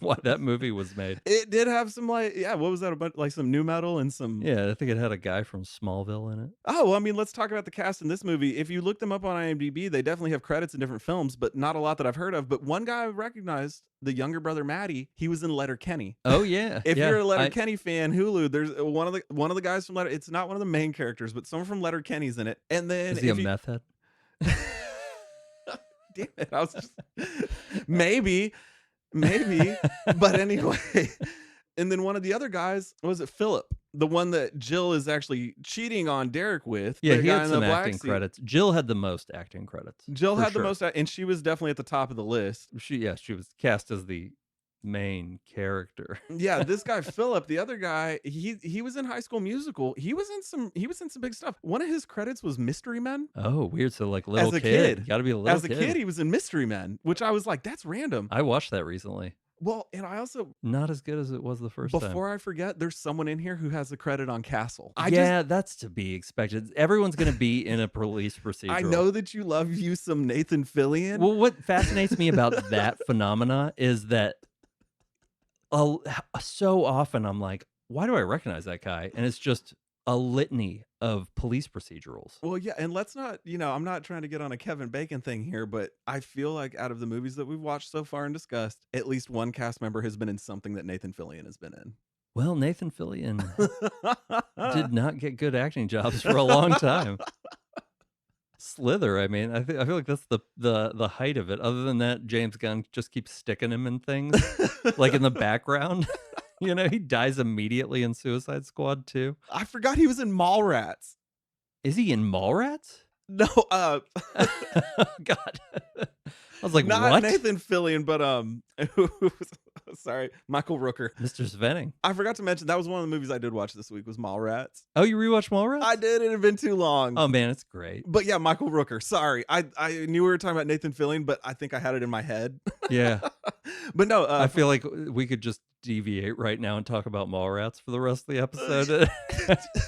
why that movie was made. It did have some what was that about? Like some new metal and some. Yeah, I think it had a guy from Smallville in it. Oh, well, I mean, let's talk about the cast in this movie. If you look them up on IMDb, they definitely have credits in different films, but not a lot that I've heard of. But one guy I recognized, the younger brother Matty, he was in Letterkenny. Oh yeah. If you're a Letterkenny fan, Hulu, there's one of the guys from Letter. It's not one of the main characters, but someone from Letterkenny's in it. And then is he a meth head? Damn it! I was just maybe, but anyway. And then one of the other guys, was it Philip? The one that Jill is actually cheating on Derek with. Yeah, he had some acting credits. Jill had the most acting credits. Jill had the most, and she was definitely at the top of the list. She was cast as the main character. Yeah, this guy Philip, the other guy, he was in High School Musical. He was in some big stuff. One of his credits was Mystery Men. Oh, weird. So like little kid. Got to be a little kid. As a kid, he was in Mystery Men, which I was like, that's random. I watched that recently. Well, and I also not as good as it was the first time. Before I forget, there's someone in here who has a credit on Castle. That's to be expected. Everyone's going to be in a police procedural. I know that you love you some Nathan Fillion. Well, what fascinates me about that phenomena is that so often I'm like, why do I recognize that guy? And it's just a litany of police procedurals. Well, yeah, and let's not, I'm not trying to get on a Kevin Bacon thing here, but I feel like out of the movies that we've watched so far and discussed, at least one cast member has been in something that Nathan Fillion has been in. Well, Nathan Fillion did not get good acting jobs for a long time. Slither, I mean, I feel like that's the height of it. Other than that, James Gunn just keeps sticking him in things, like in the background. He dies immediately in Suicide Squad 2. I forgot he was in Mallrats. Is he in Mallrats? No, God. I was like, not what? Nathan Fillion, but sorry, Michael Rooker. Mr. Svenning. I forgot to mention that was one of the movies I did watch this week was Mallrats. Oh, you rewatched Mallrats? I did. It had been too long. Oh man, it's great. But yeah, Michael Rooker. Sorry, I knew we were talking about Nathan Fillion, but I think I had it in my head. Yeah, but no, I feel like we could just deviate right now and talk about Mallrats for the rest of the episode.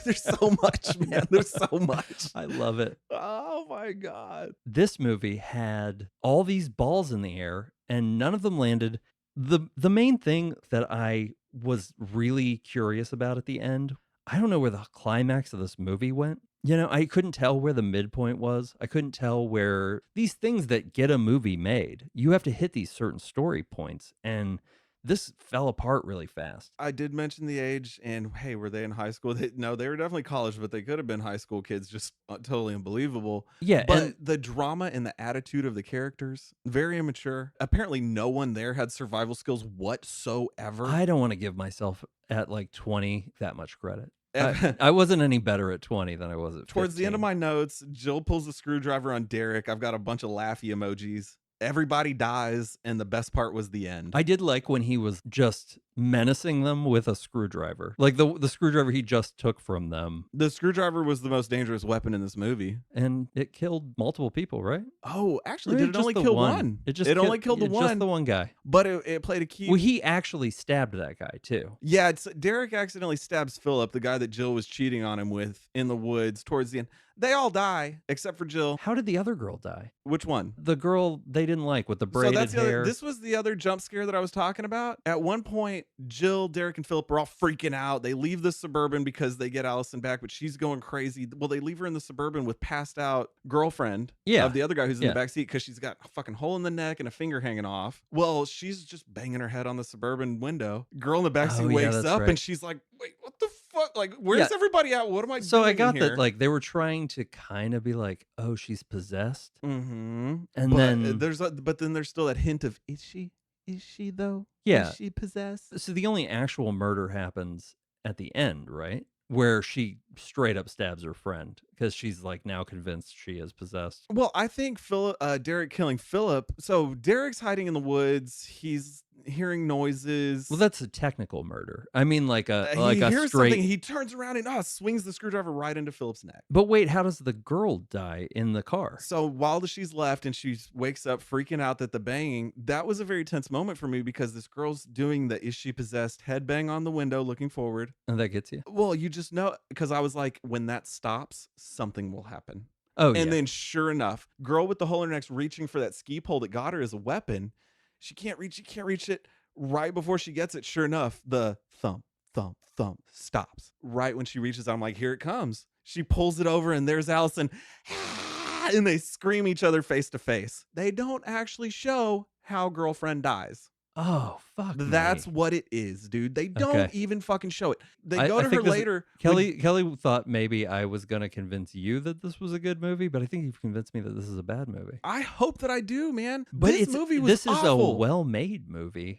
There's so much, man. There's so much. I love it. Oh my God. This movie had all these balls in the air and none of them landed. The main thing that I was really curious about at the end, I don't know where the climax of this movie went. I couldn't tell where the midpoint was. I couldn't tell where these things that get a movie made, you have to hit these certain story points. And this fell apart really fast. I did mention the age, and hey, were they in high school? No, they were definitely college, but they could have been high school kids, just totally unbelievable. Yeah, but the drama and the attitude of the characters, very immature. Apparently, no one there had survival skills whatsoever. I don't want to give myself at like 20 that much credit. I wasn't any better at 20 than I was at 15. Towards the end of my notes, Jill pulls the screwdriver on Derek. I've got a bunch of laughy emojis. Everybody dies, and the best part was the end. I did like when he was just menacing them with a screwdriver. Like the screwdriver he just took from them. The screwdriver was the most dangerous weapon in this movie. And it killed multiple people, right? Oh, actually, did it only kill one? It only killed the one. Just the one guy. But it played a key. Well, he actually stabbed that guy, too. Yeah, Derek accidentally stabs Philip, the guy that Jill was cheating on him with in the woods towards the end. They all die, except for Jill. How did the other girl die? Which one? The girl they didn't like with the braided hair. This was the other jump scare that I was talking about. At one point, Jill, Derek, and Philip are all freaking out. They leave the Suburban because they get Allison back, but she's going crazy. Well, they leave her in the Suburban with passed out girlfriend of the other guy who's in the back seat because she's got a fucking hole in the neck and a finger hanging off. Well, she's just banging her head on the Suburban window. Girl in the back seat wakes up and she's like, wait, what the fuck? Like, where's everybody at? What am I doing? So I got that, like, they were trying to kind of be like, oh, she's possessed. Mm-hmm. And then there's still that hint of, is she though? Yeah. Is she possessed? So the only actual murder happens at the end, right? Where she straight up stabs her friend because she's like now convinced she is possessed. Well, I think Derek killing Philip. So Derek's hiding in the woods. He's hearing noises. Well, that's a technical murder. I mean, he hears straight. Something. He turns around and swings the screwdriver right into Philip's neck. But wait, how does the girl die in the car? So while she's left and she wakes up freaking out at the banging, that was a very tense moment for me because this girl's doing the "is she possessed" headbang on the window, looking forward. And that gets you. Well, you just know because I was like, when that stops, something will happen. Oh, and then sure enough, girl with the hole in her neck's reaching for that ski pole that got her as a weapon. She can't reach it. Right before she gets it, sure enough, the thump, thump, thump stops. Right when she reaches, I'm like, here it comes. She pulls it over and there's Allison. And they scream each other face to face. They don't actually show how girlfriend dies. Oh, fuck. That's what it is, dude. They don't even fucking show it. They go to her later. Kelly thought maybe I was going to convince you that this was a good movie, but I think you've convinced me that this is a bad movie. I hope that I do, man. But this movie was awful. This is a well-made movie.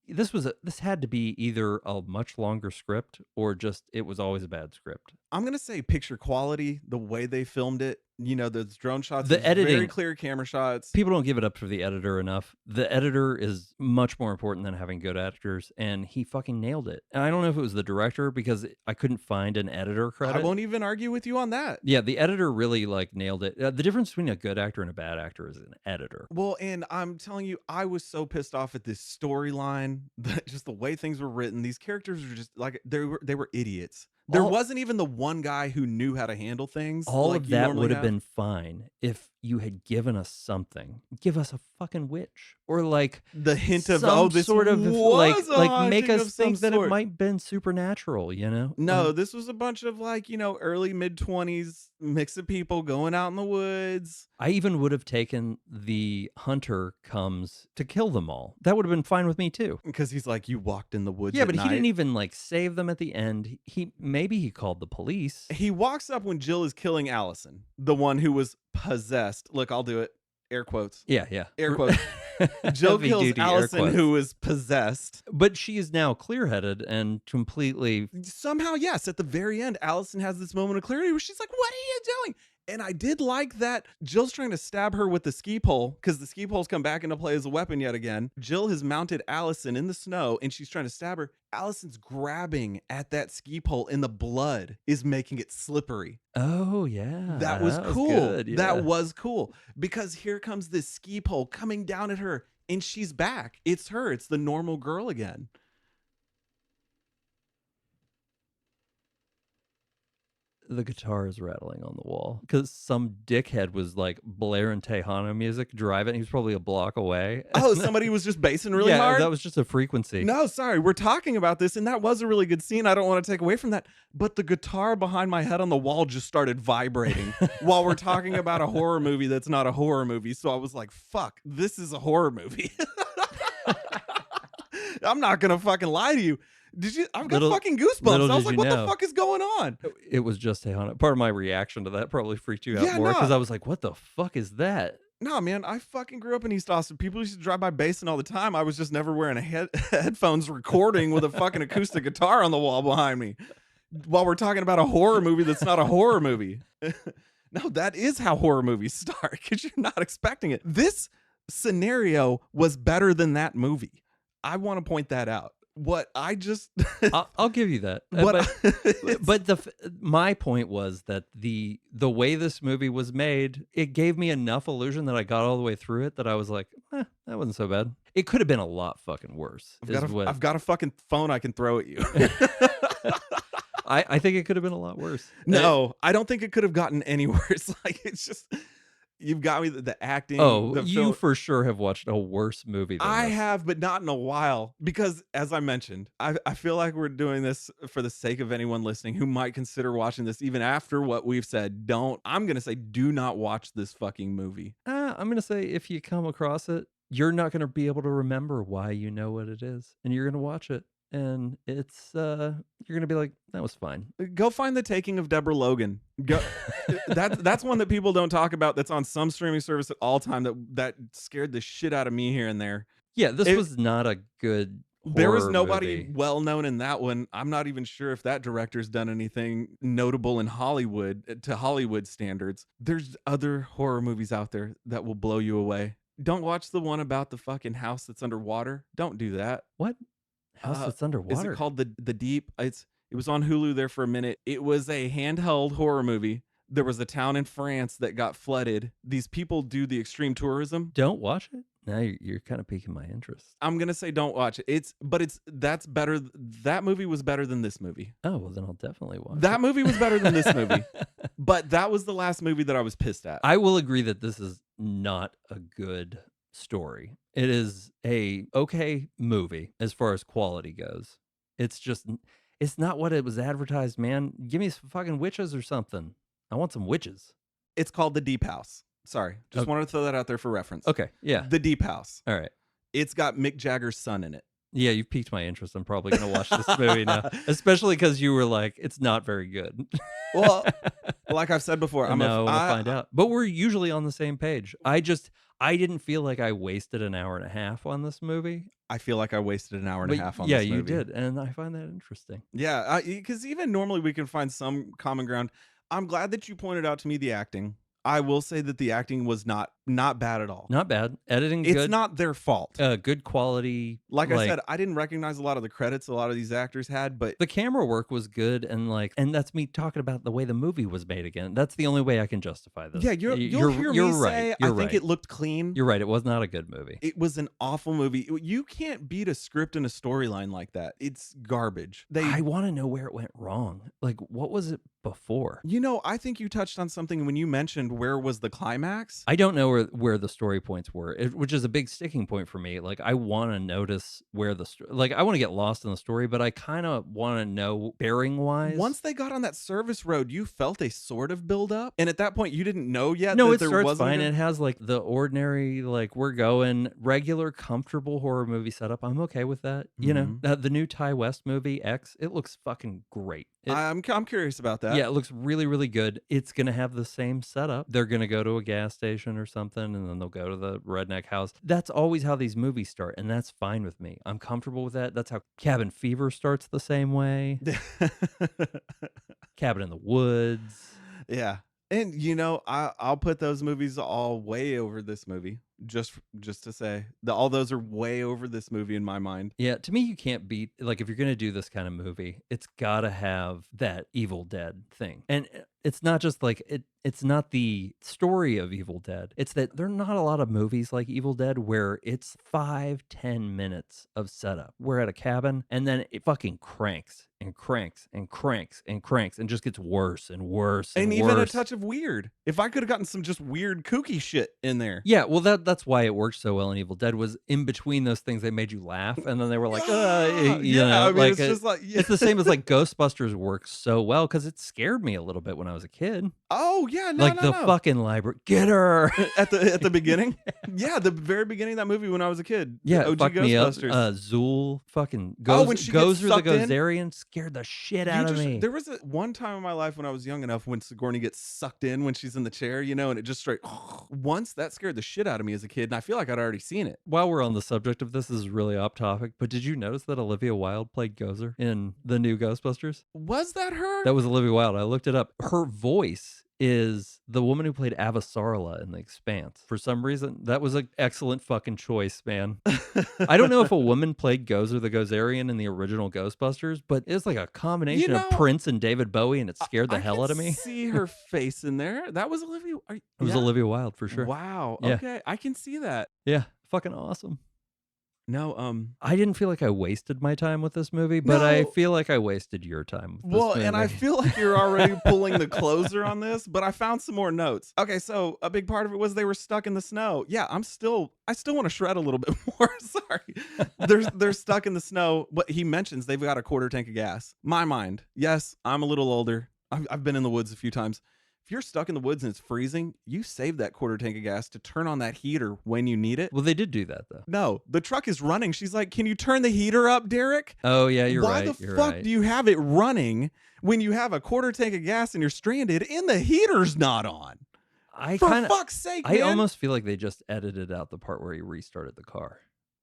This had to be either a much longer script or just it was always a bad script. I'm going to say picture quality, the way they filmed it. Those drone shots, the editing, very clear camera shots. People don't give it up for the editor enough. The editor is much more important than having good actors, and he fucking nailed it. And I don't know if it was the director because I couldn't find an editor credit. I won't even argue with you on that. Yeah, the editor really nailed it. The difference between a good actor and a bad actor is an editor. Well, and I'm telling you, I was so pissed off at this storyline, just the way things were written. These characters were just like they were idiots. There wasn't even the one guy who knew how to handle things. All of that would have been fine if you had given us something. Give us a fucking witch, or the hint of this sort of make us think that it might have been supernatural. No, this was a bunch of early mid-20s mix of people going out in the woods. I even would have taken the hunter comes to kill them all. That would have been fine with me too. Because he's like, you walked in the woods. Yeah, but night. He didn't even save them at the end. Maybe he called the police. He walks up when Jill is killing Allison, the one who was possessed. Look, I'll do it. Air quotes. Yeah. Air quotes. Jill kills Allison, who is possessed. But she is now clear-headed and completely... Somehow, yes. At the very end, Allison has this moment of clarity where she's like, what are you doing? And I did like that Jill's trying to stab her with the ski pole because the ski poles come back into play as a weapon yet again. Jill has mounted Allison in the snow and she's trying to stab her. Allison's grabbing at that ski pole and the blood is making it slippery. Oh, yeah. That was cool. Good, yeah. That was cool because here comes this ski pole coming down at her and she's back. It's her. It's the normal girl again. The guitar is rattling on the wall because some dickhead was like blaring Tejano music, driving. He was probably a block away. Oh, somebody was just basing really hard? Yeah, that was just a frequency. No, sorry. We're talking about this, and that was a really good scene. I don't want to take away from that. But the guitar behind my head on the wall just started vibrating while we're talking about a horror movie that's not a horror movie. So I was like, fuck, this is a horror movie. I'm not going to fucking lie to you. Did you? I've got fucking goosebumps. I was like, what the fuck is going on? It was just Tejano. Part of my reaction to that probably freaked you out more because I was like, what the fuck is that? No, man, I fucking grew up in East Austin. People used to drive by basing all the time. I was just never wearing headphones recording with a fucking acoustic guitar on the wall behind me while we're talking about a horror movie that's not a horror movie. No, that is how horror movies start because you're not expecting it. This scenario was better than that movie. I want to point that out. What I just I'll give you that. But my point was that the way this movie was made, it gave me enough illusion that I got all the way through it that I was like, that wasn't so bad. It could have been a lot fucking worse. I've got a fucking phone I can throw at you. I think it could have been a lot worse. No, I don't think it could have gotten any worse. Like, it's just, you've got me the acting. Oh, you for sure have watched a worse movie than I this. have, but not in a while. Because, as I mentioned, I feel like we're doing this for the sake of anyone listening who might consider watching this, even after what we've said. I'm going to say, do not watch this fucking movie. I'm going to say, if you come across it, you're not going to be able to remember why you know what it is. And you're going to watch it. And it's you're gonna be like, that was fine. Go find The Taking of Deborah Logan. Go. That's one that people don't talk about. That's on some streaming service at all time. That scared the shit out of me here and there. Yeah, this was not a good. There was nobody movie. well known in that one. I'm not even sure if that director's done anything notable in Hollywood to Hollywood standards. There's other horror movies out there that will blow you away. Don't watch the one about the fucking house that's underwater. Don't do that. What? House that's underwater? Is it called The Deep? It was on Hulu there for a minute. It was a handheld horror movie. There was a town in France that got flooded. These people do the extreme tourism. Don't watch it? Now you're kind of piquing my interest. I'm gonna say don't watch it. That's better. That movie was better than this movie. Oh, well, then I'll definitely watch that movie was better than this movie. But that was the last movie that I was pissed at. I will agree that this is not a good story. It is a okay movie as far as quality goes. It's not what it was advertised, man. Give me some fucking witches or something. I want some witches. It's called The Deep House. Sorry. Just wanted to throw that out there for reference. Okay. Yeah. The Deep House. All right. It's got Mick Jagger's son in it. Yeah, you've piqued my interest. I'm probably going to watch this movie now, especially because you were like, it's not very good. Well, like I've said before, I want to find out. But we're usually on the same page. I didn't feel like I wasted an hour and a half on this movie. I feel like I wasted an hour and a half on this movie. Yeah, you did. And I find that interesting. Yeah, because even normally we can find some common ground. I'm glad that you pointed out to me the acting. I will say that the acting was not bad at all. Not bad. Editing good. It's not their fault. Good quality. Like I said, I didn't recognize a lot of the credits a lot of these actors had, but the camera work was good, and that's me talking about the way the movie was made again. That's the only way I can justify this. Yeah, you'll hear me say I think it looked clean. You're right. It was not a good movie. It was an awful movie. You can't beat a script and a storyline like that. It's garbage. I want to know where it went wrong. Like, what was it before? I think you touched on something when you mentioned where was the climax. I don't know where the story points were, which is a big sticking point for me. Like, I want to notice where I want to get lost in the story, but I kind of want to know bearing wise. Once they got on that service road, you felt a sort of build up, and at that point, you didn't know yet. No, it starts fine. It has like the ordinary, like we're going regular, comfortable horror movie setup. I'm okay with that. Mm-hmm. You know, the new Ty West movie X. It looks fucking great. I'm curious about that. Yeah, it looks really, really good. It's gonna have the same setup. They're gonna go to a gas station or something, and then they'll go to the redneck house. That's always how these movies start, and that's fine with me. I'm comfortable with that. That's how Cabin Fever starts the same way. Cabin in the Woods. Yeah. And I'll put those movies all way over this movie. Just to say all those are way over this movie in my mind. Yeah, to me, you can't beat, like, if you're gonna do this kind of movie, it's gotta have that Evil Dead thing. And it's not just like it's not the story of Evil Dead. It's that there are not a lot of movies like Evil Dead where it's 5-10 minutes of setup. We're at a cabin and then it fucking cranks and cranks and cranks and cranks and just gets worse and worse and even worse. A touch of weird. If I could have gotten some just weird kooky shit in there. Yeah, well that's why it worked so well in Evil Dead, was in between those things they made you laugh, and then they were like, you know, I mean, like, it's just like, it's the same as like Ghostbusters works so well because it scared me a little bit when I was a kid. Oh yeah, the fucking library, get her at the beginning. Yeah, the very beginning of that movie when I was a kid. Yeah, OG fucked me up. Ghostbusters. Zool fucking goes. When she Gozer gets the Gozerian scared the shit out of me. There was one time in my life when I was young enough when Sigourney gets sucked in when she's in the chair, you know, and it just straight. Once that scared the shit out of me as a kid, and I feel like I'd already seen it. While we're on the subject of this is really off topic, but did you notice that Olivia Wilde played Gozer in the new Ghostbusters? Was that her? That was Olivia Wilde. I looked it up. Her voice is the woman who played Avasarala in The Expanse. For some reason, that was an excellent fucking choice, man. I don't know if a woman played Gozer the Gozerian in the original Ghostbusters, but it's like a combination of Prince and David Bowie, and it scared the hell out of me. See her face in there. That was Olivia. It was Olivia Wilde for sure. Wow. Yeah. Okay, I can see that. Yeah, fucking awesome. No, I didn't feel like I wasted my time with this movie, but I feel like I wasted your time with this movie. And I feel like you're already pulling the closer on this, but I found some more notes. Okay, so a big part of it was they were stuck in the snow. Yeah, I still want to shred a little bit more. Sorry. They're stuck in the snow, but he mentions they've got a quarter tank of gas. My mind. Yes, I'm a little older. I've been in the woods a few times. If you're stuck in the woods and it's freezing, you save that quarter tank of gas to turn on that heater when you need it. Well, they did do that, though. No, the truck is running. She's like, can you turn the heater up, Derek? Oh, yeah, you're right. Why the fuck do you have it running when you have a quarter tank of gas and you're stranded and the heater's not on? For fuck's sake, man. I almost feel like they just edited out the part where he restarted the car.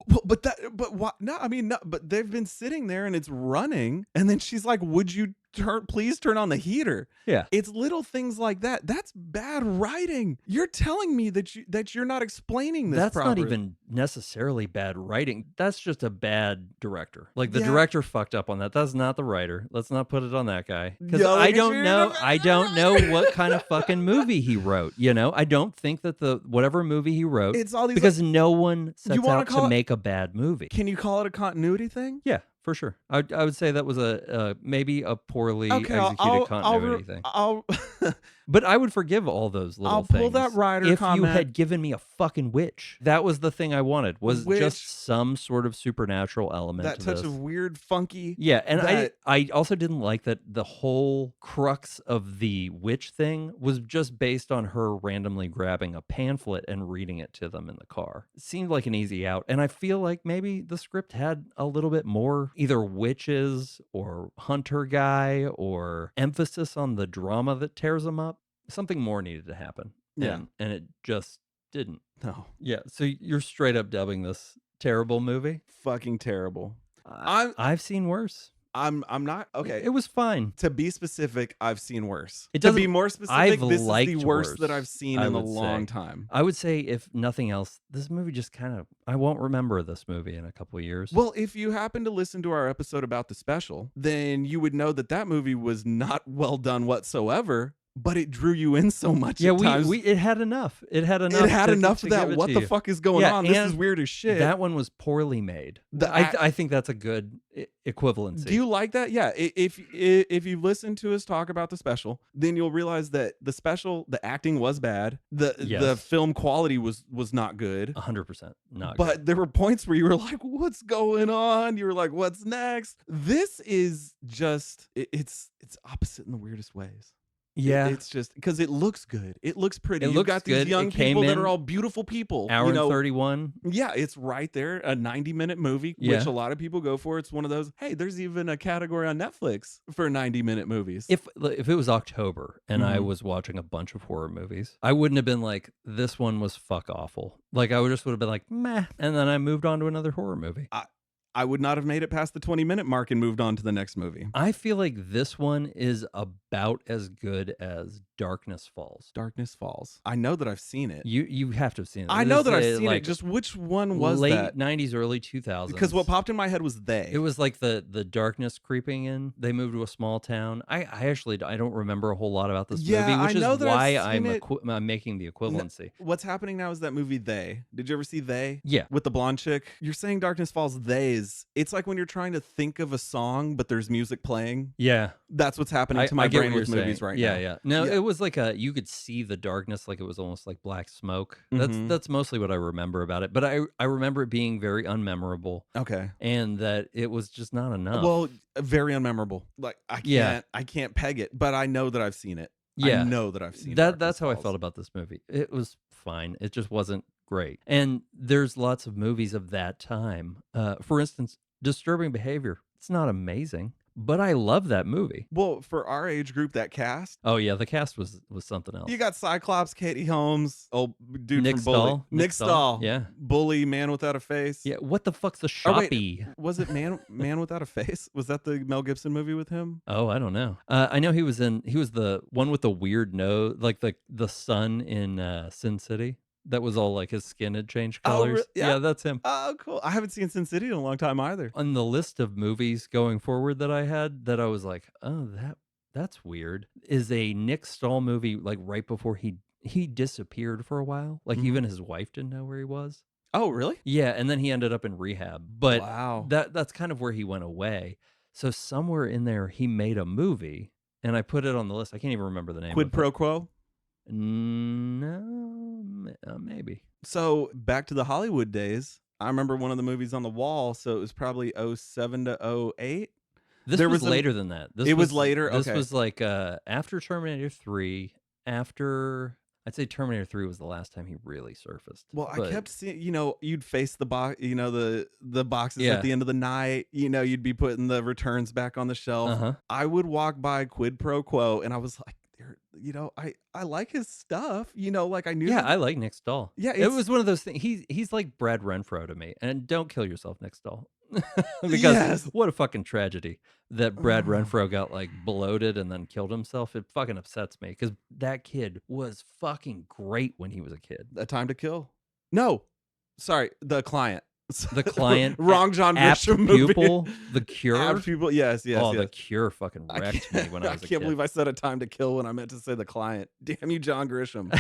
But what? No, I mean, no, but they've been sitting there and it's running. And then she's like, would you please turn on the heater? Yeah. It's little things like that. That's bad writing. You're telling me that you're not explaining this properly. That's not even necessarily bad writing. That's just a bad director. Like the director fucked up on that. That's not the writer. Let's not put it on that guy. Because I don't know what kind of fucking movie he wrote. You know, I don't think that whatever movie he wrote, it's all these, because no one sets out to make a bad movie. Can you call it a continuity thing? Yeah. For sure. I would say that was maybe a poorly executed continuity thing. But I would forgive all those little things. I'll pull that writer comment. If you had given me a fucking witch. That was the thing I wanted, was just some sort of supernatural element to this. That touch of weird, funky. Yeah, and I also didn't like that the whole crux of the witch thing was just based on her randomly grabbing a pamphlet and reading it to them in the car. It seemed like an easy out, and I feel like maybe the script had a little bit more either witches or hunter guy or emphasis on the drama that tears them up. Something more needed to happen. Yeah. And it just didn't. No. Yeah. So you're straight up dubbing this terrible movie? Fucking terrible. I've seen worse. I'm not okay. It was fine. To be specific, I've seen worse. To be more specific, this is the worst that I've seen in a long time. I would say, if nothing else, this movie just I won't remember this movie in a couple of years. Well, if you happen to listen to our episode about The Special, then you would know that movie was not well done whatsoever. But it drew you in so much. Yeah, it had enough. It had enough of that. What the fuck is going on? This is weird as shit. That one was poorly made. I think that's a good equivalency. Do you like that? Yeah. If you listen to us talk about The Special, then you'll realize that The Special, the acting was bad. The film quality was not good. 100% not good. But there were points where you were like, what's going on? You were like, what's next? This is just, it's opposite in the weirdest ways. Yeah, it's just because it looks good. It looks pretty. You've got these young people that are all beautiful people. Hour and 31. Yeah, it's right there. A 90-minute movie, which a lot of people go for. It's one of those. Hey, there's even a category on Netflix for 90-minute movies. If it was October and I was watching a bunch of horror movies, I wouldn't have been like, this one was fuck awful. Like I would have been like, meh, and then I moved on to another horror movie. I would not have made it past the 20-minute mark and moved on to the next movie. I feel like this one is about as good as Darkness Falls. Darkness Falls. I know that I've seen it. You have to have seen it. I know that I've seen it. Just which one was late that? 90s, early 2000s. Because what popped in my head was They. It was like the darkness creeping in. They moved to a small town. I don't remember a whole lot about this movie, which is why I'm making the equivalency. What's happening now is that movie They. Did you ever see They? Yeah. With the blonde chick? You're saying Darkness Falls They's. It's like when you're trying to think of a song, but there's music playing. Yeah. That's what's happening to my brain with movies right now. Yeah. No, it was like you could see the darkness, like it was almost like black smoke. That's mostly what I remember about it. But I remember it being very unmemorable. Okay. And that it was just not enough. Well, very unmemorable. Like I can't peg it, but I know that I've seen it. Yeah. I know that I've seen it. That's how I felt about this movie. It was fine. It just wasn't great. And there's lots of movies of that time. For instance, Disturbing Behavior. It's not amazing, but I love that movie. Well, for our age group, that cast. Oh yeah, the cast was something else. You got Cyclops, Katie Holmes, old dude Nick from Bully. Nick Stahl. Yeah. Bully, Man Without a Face. Yeah. What the fuck's the Shoppy? Was it Man Without a Face? Was that the Mel Gibson movie with him? Oh, I don't know. I know he was the one with the weird nose, like the son in Sin City. That was all like his skin had changed colors. Yeah, that's him. Oh, cool. I haven't seen Sin City in a long time either. On the list of movies going forward that I had, that I was like, oh, that's weird, is a Nick Stahl movie like right before he disappeared for a while. Like even his wife didn't know where he was. Oh, really? Yeah, and then he ended up in rehab. But wow. That's kind of where he went away. So somewhere in there he made a movie, and I put it on the list. I can't even remember the name. Quid Pro Quo? No, maybe. So back to the Hollywood days. I remember one of the movies on the wall. So it was probably 07 to 08. This was later than that. It was later. This was like after Terminator 3. After I'd say Terminator 3 was the last time he really surfaced. Well, I kept seeing, you'd face the box, the boxes at the end of the night. You'd be putting the returns back on the shelf. I would walk by Quid Pro Quo, and I was like, I like his stuff. Like I knew. Yeah, I like Nick Stahl. Yeah, it was one of those things. He's like Brad Renfro to me. And don't kill yourself, Nick Stahl, because what a fucking tragedy that Brad Renfro got like bloated and then killed himself. It fucking upsets me because that kid was fucking great when he was a kid. A Time to Kill. No, sorry, The Client. The Client. Wrong John Grisham movie. Pupil, The Cure. Apt Pupil, yes. Oh, The Cure fucking wrecked me when I was a kid. I can't believe I said A Time to Kill when I meant to say The Client. Damn you, John Grisham.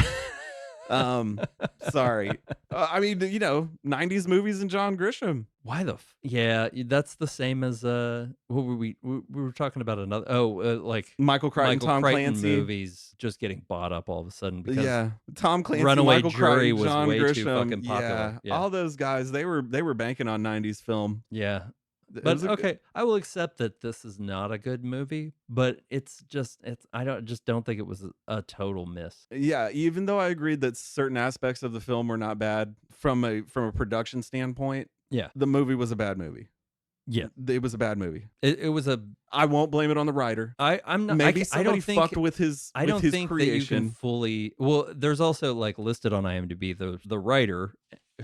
Sorry. I mean, 90s movies and John Grisham. Why yeah, that's the same as what were we were talking about another like Michael Crichton, Tom Clancy movies just getting bought up all of a sudden because Tom Clancy, Runaway Michael Jury Crichton, was John way Grisham, too fucking popular. Yeah, all those guys, they were banking on 90s film. Yeah. But okay, I will accept that this is not a good movie, but I don't think it was a total miss. Yeah, even though I agreed that certain aspects of the film were not bad from a production standpoint. Yeah, the movie was a bad movie. Yeah, it was a bad movie. It was a. I won't blame it on the writer. I'm not. Maybe somebody fucked with his. I don't think creation. That you can fully. Well, there's also like listed on IMDb the writer.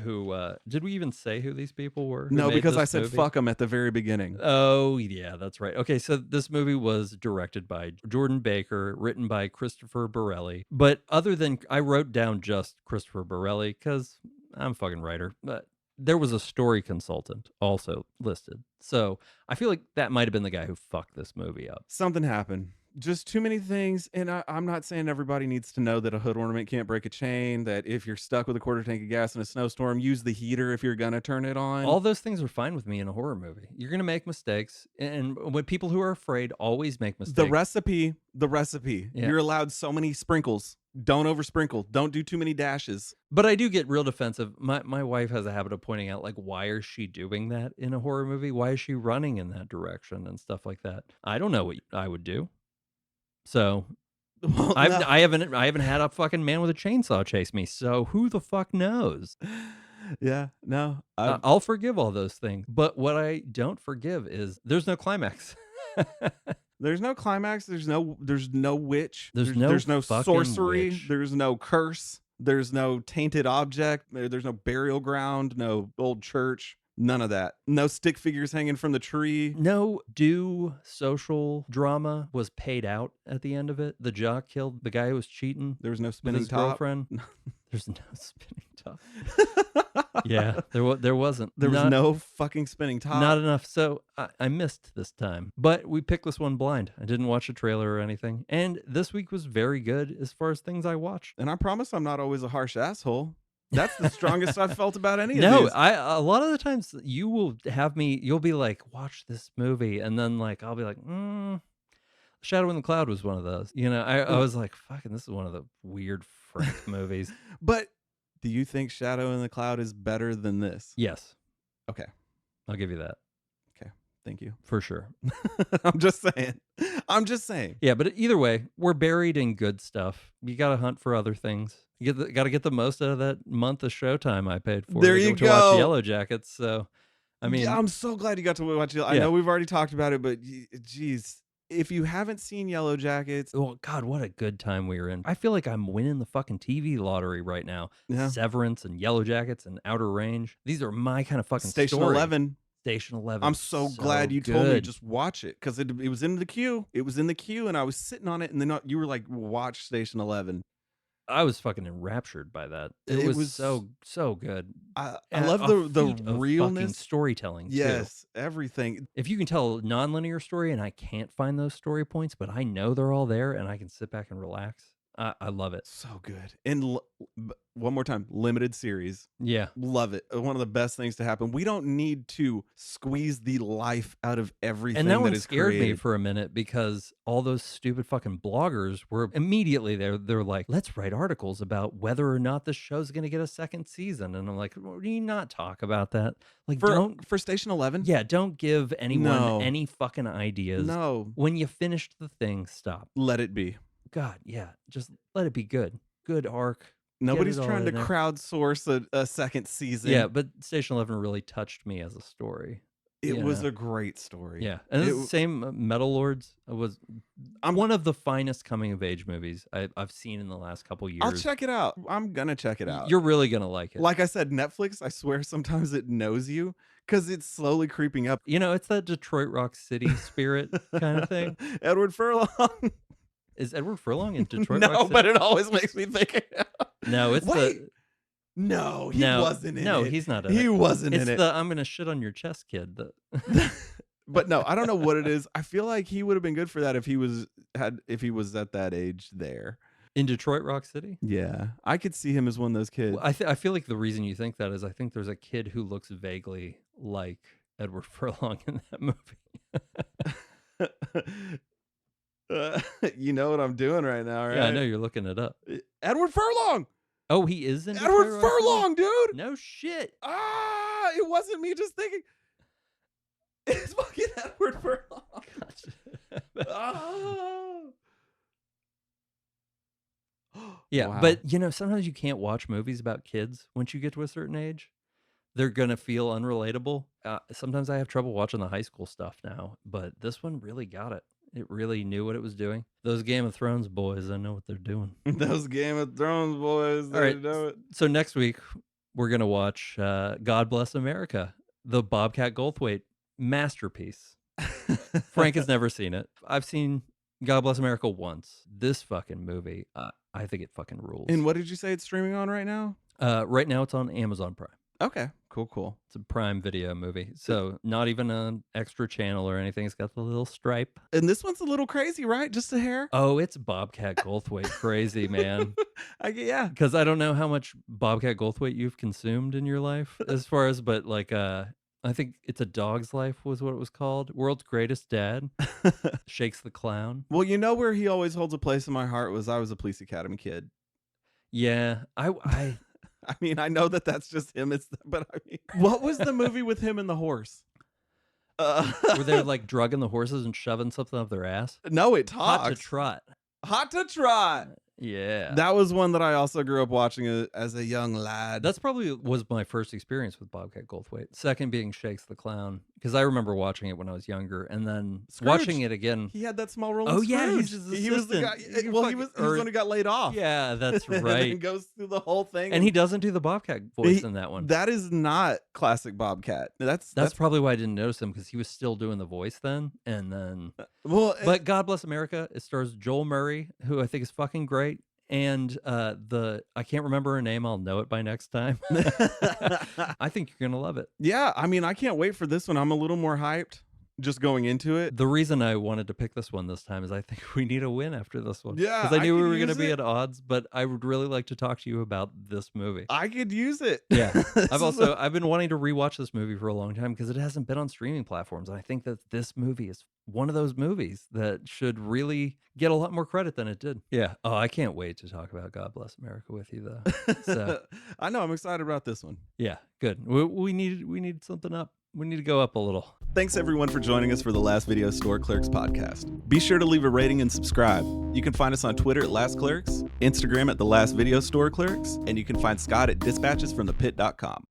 Who did we even say who these people were? No, because I said fuck them at the very beginning. Oh yeah, that's right. Okay, so this movie was directed by Jordan Baker, written by Christopher Borelli. But other than I wrote down just Christopher Borelli because I'm a fucking writer. But there was a story consultant also listed. So I feel like that might have been the guy who fucked this movie up. Something happened. Just too many things. And I'm not saying everybody needs to know that a hood ornament can't break a chain, that if you're stuck with a quarter tank of gas in a snowstorm, use the heater if you're going to turn it on. All those things are fine with me in a horror movie. You're going to make mistakes. And when people who are afraid always make mistakes. The recipe. Yeah. You're allowed so many sprinkles. Don't over sprinkle. Don't do too many dashes. But I do get real defensive. My wife has a habit of pointing out, like, why is she doing that in a horror movie? Why is she running in that direction and stuff like that? I don't know what I would do. So well, I haven't had a fucking man with a chainsaw chase me. So who the fuck knows? Yeah, no. I'll forgive all those things. But what I don't forgive is there's no climax. There's no climax. There's no witch. There's no sorcery. Witch. There's no curse. There's no tainted object. There's no burial ground. No old church. None of that. No stick figures hanging from the tree. No social drama was paid out at the end of it. The jock killed the guy who was cheating. There was no spinning with his top. Girlfriend. There's no spinning top. Yeah, there wasn't. There was no fucking spinning top. Not enough. So I missed this time. But we picked this one blind. I didn't watch a trailer or anything. And this week was very good as far as things I watched. And I promise I'm not always a harsh asshole. That's the strongest I've felt about any of these. No, a lot of the times you will have me, you'll be like, watch this movie. And then like, I'll be like, Shadow in the Cloud was one of those. You know, I was like, fucking, this is one of the weird Frank movies. But do you think Shadow in the Cloud is better than this? Yes. Okay. I'll give you that. Okay. Thank you. For sure. I'm just saying. Yeah, but either way, we're buried in good stuff. You got to hunt for other things. You got to get the most out of that month of Showtime I paid for. There you go. To watch Yellow Jackets. So, I mean, I'm so glad you got to watch it. I know we've already talked about it, but geez, if you haven't seen Yellow Jackets, oh God, what a good time we were in. I feel like I'm winning the fucking TV lottery right now. Yeah. Severance and Yellow Jackets and Outer Range. These are my kind of fucking Station story. 11. Station 11. I'm so glad you told me to just watch it because it was in the queue. It was in the queue, and I was sitting on it, and then you were like, "Watch Station 11." I was fucking enraptured by that. It was so good. I love the realness, storytelling. Yes, too. Everything. If you can tell a non-linear story, and I can't find those story points, but I know they're all there, and I can sit back and relax. I love it. So good. And one more time, limited series. Yeah. Love it. One of the best things to happen. We don't need to squeeze the life out of everything. And that one is scared created. me for a minute because all those stupid fucking bloggers were immediately there. They're like, let's write articles about whether or not this show's going to get a second season. And I'm like, well, do you not talk about that? Like, for Station 11? Yeah, don't give anyone any fucking ideas. No. When you finished the thing, stop. Let it be. God, yeah. Just let it be good. Good arc. Nobody's trying to crowdsource a second season. Yeah, but Station 11 really touched me as a story. It was a great story. Yeah. And it's the same Metal Lords was one of the finest coming of age movies I've seen in the last couple years. I'll check it out. I'm going to check it out. You're really going to like it. Like I said, Netflix, I swear sometimes it knows you because it's slowly creeping up. You know, it's that Detroit Rock City spirit kind of thing. Edward Furlong. Is Edward Furlong in Detroit? No, but it always makes me think. No, it's No, he wasn't in it. No, he's not in it. He wasn't in it. It's the I'm gonna shit on your chest kid. But no, I don't know what it is. I feel like he would have been good for that if he was at that age there. In Detroit Rock City? Yeah. I could see him as one of those kids. Well, I feel like the reason you think that is I think there's a kid who looks vaguely like Edward Furlong in that movie. You know what I'm doing right now, right? Yeah, I know you're looking it up. Edward Furlong. Oh, he is in Edward Furlong, dude. No shit. It wasn't me just thinking. It's fucking Edward Furlong. Yeah, wow. But you know, sometimes you can't watch movies about kids once you get to a certain age. They're gonna feel unrelatable. Sometimes I have trouble watching the high school stuff now, but this one really got it. It really knew what it was doing. Those Game of Thrones boys, I know what they're doing. Those Game of Thrones boys, they know it. So next week, we're going to watch God Bless America, the Bobcat Goldthwait masterpiece. Frank has never seen it. I've seen God Bless America once. This fucking movie, I think it fucking rules. And what did you say it's streaming on right now? Right now, it's on Amazon Prime. Okay, cool. It's a Prime Video movie, so not even an extra channel or anything. It's got the little stripe. And this one's a little crazy, right? Just a hair? Oh, it's Bobcat Goldthwait crazy, man. Yeah. Because I don't know how much Bobcat Goldthwait you've consumed in your life as far as, but like, I think It's a Dog's Life was what it was called. World's Greatest Dad. Shakes the Clown. Well, you know where he always holds a place in my heart was I was a Police Academy kid. Yeah, I mean, I know that's just him. But I mean, what was the movie with him and the horse? Were they like drugging the horses and shoving something up their ass? No, it talks. Hot to Trot. Hot to Trot. Yeah. That was one that I also grew up watching as a young lad. That's probably was my first experience with Bobcat Goldthwait. Second being Shakes the Clown, because I remember watching it when I was younger, and then Scrooge. Watching it again. He had that small role. Oh in yeah, Scrooge. he was the guy. Well, he was the one who got laid off. Yeah, that's right. And goes through the whole thing, and he doesn't do the Bobcat voice in that one. That is not classic Bobcat. That's probably why I didn't notice him, because he was still doing the voice then, and then. But God Bless America. It stars Joel Murray, who I think is fucking great. And I can't remember her name. I'll know it by next time. I think you're gonna love it. Yeah, I mean, I can't wait for this one. I'm a little more hyped just going into it. The reason I wanted to pick this one this time is I think we need a win after this one. Yeah, because I knew we were going to be at odds, but I would really like to talk to you about this movie. I could use it. Yeah, I've been wanting to rewatch this movie for a long time because it hasn't been on streaming platforms, and I think that this movie is one of those movies that should really get a lot more credit than it did. Yeah. Oh, I can't wait to talk about God Bless America with you, though. So I know I'm excited about this one. Yeah, good. We need something up. We need to go up a little. Thanks everyone for joining us for the Last Video Store Clerks podcast. Be sure to leave a rating and subscribe. You can find us on Twitter at Last Clerks, Instagram at The Last Video Store Clerks, and you can find Scott at dispatchesfromthepit.com.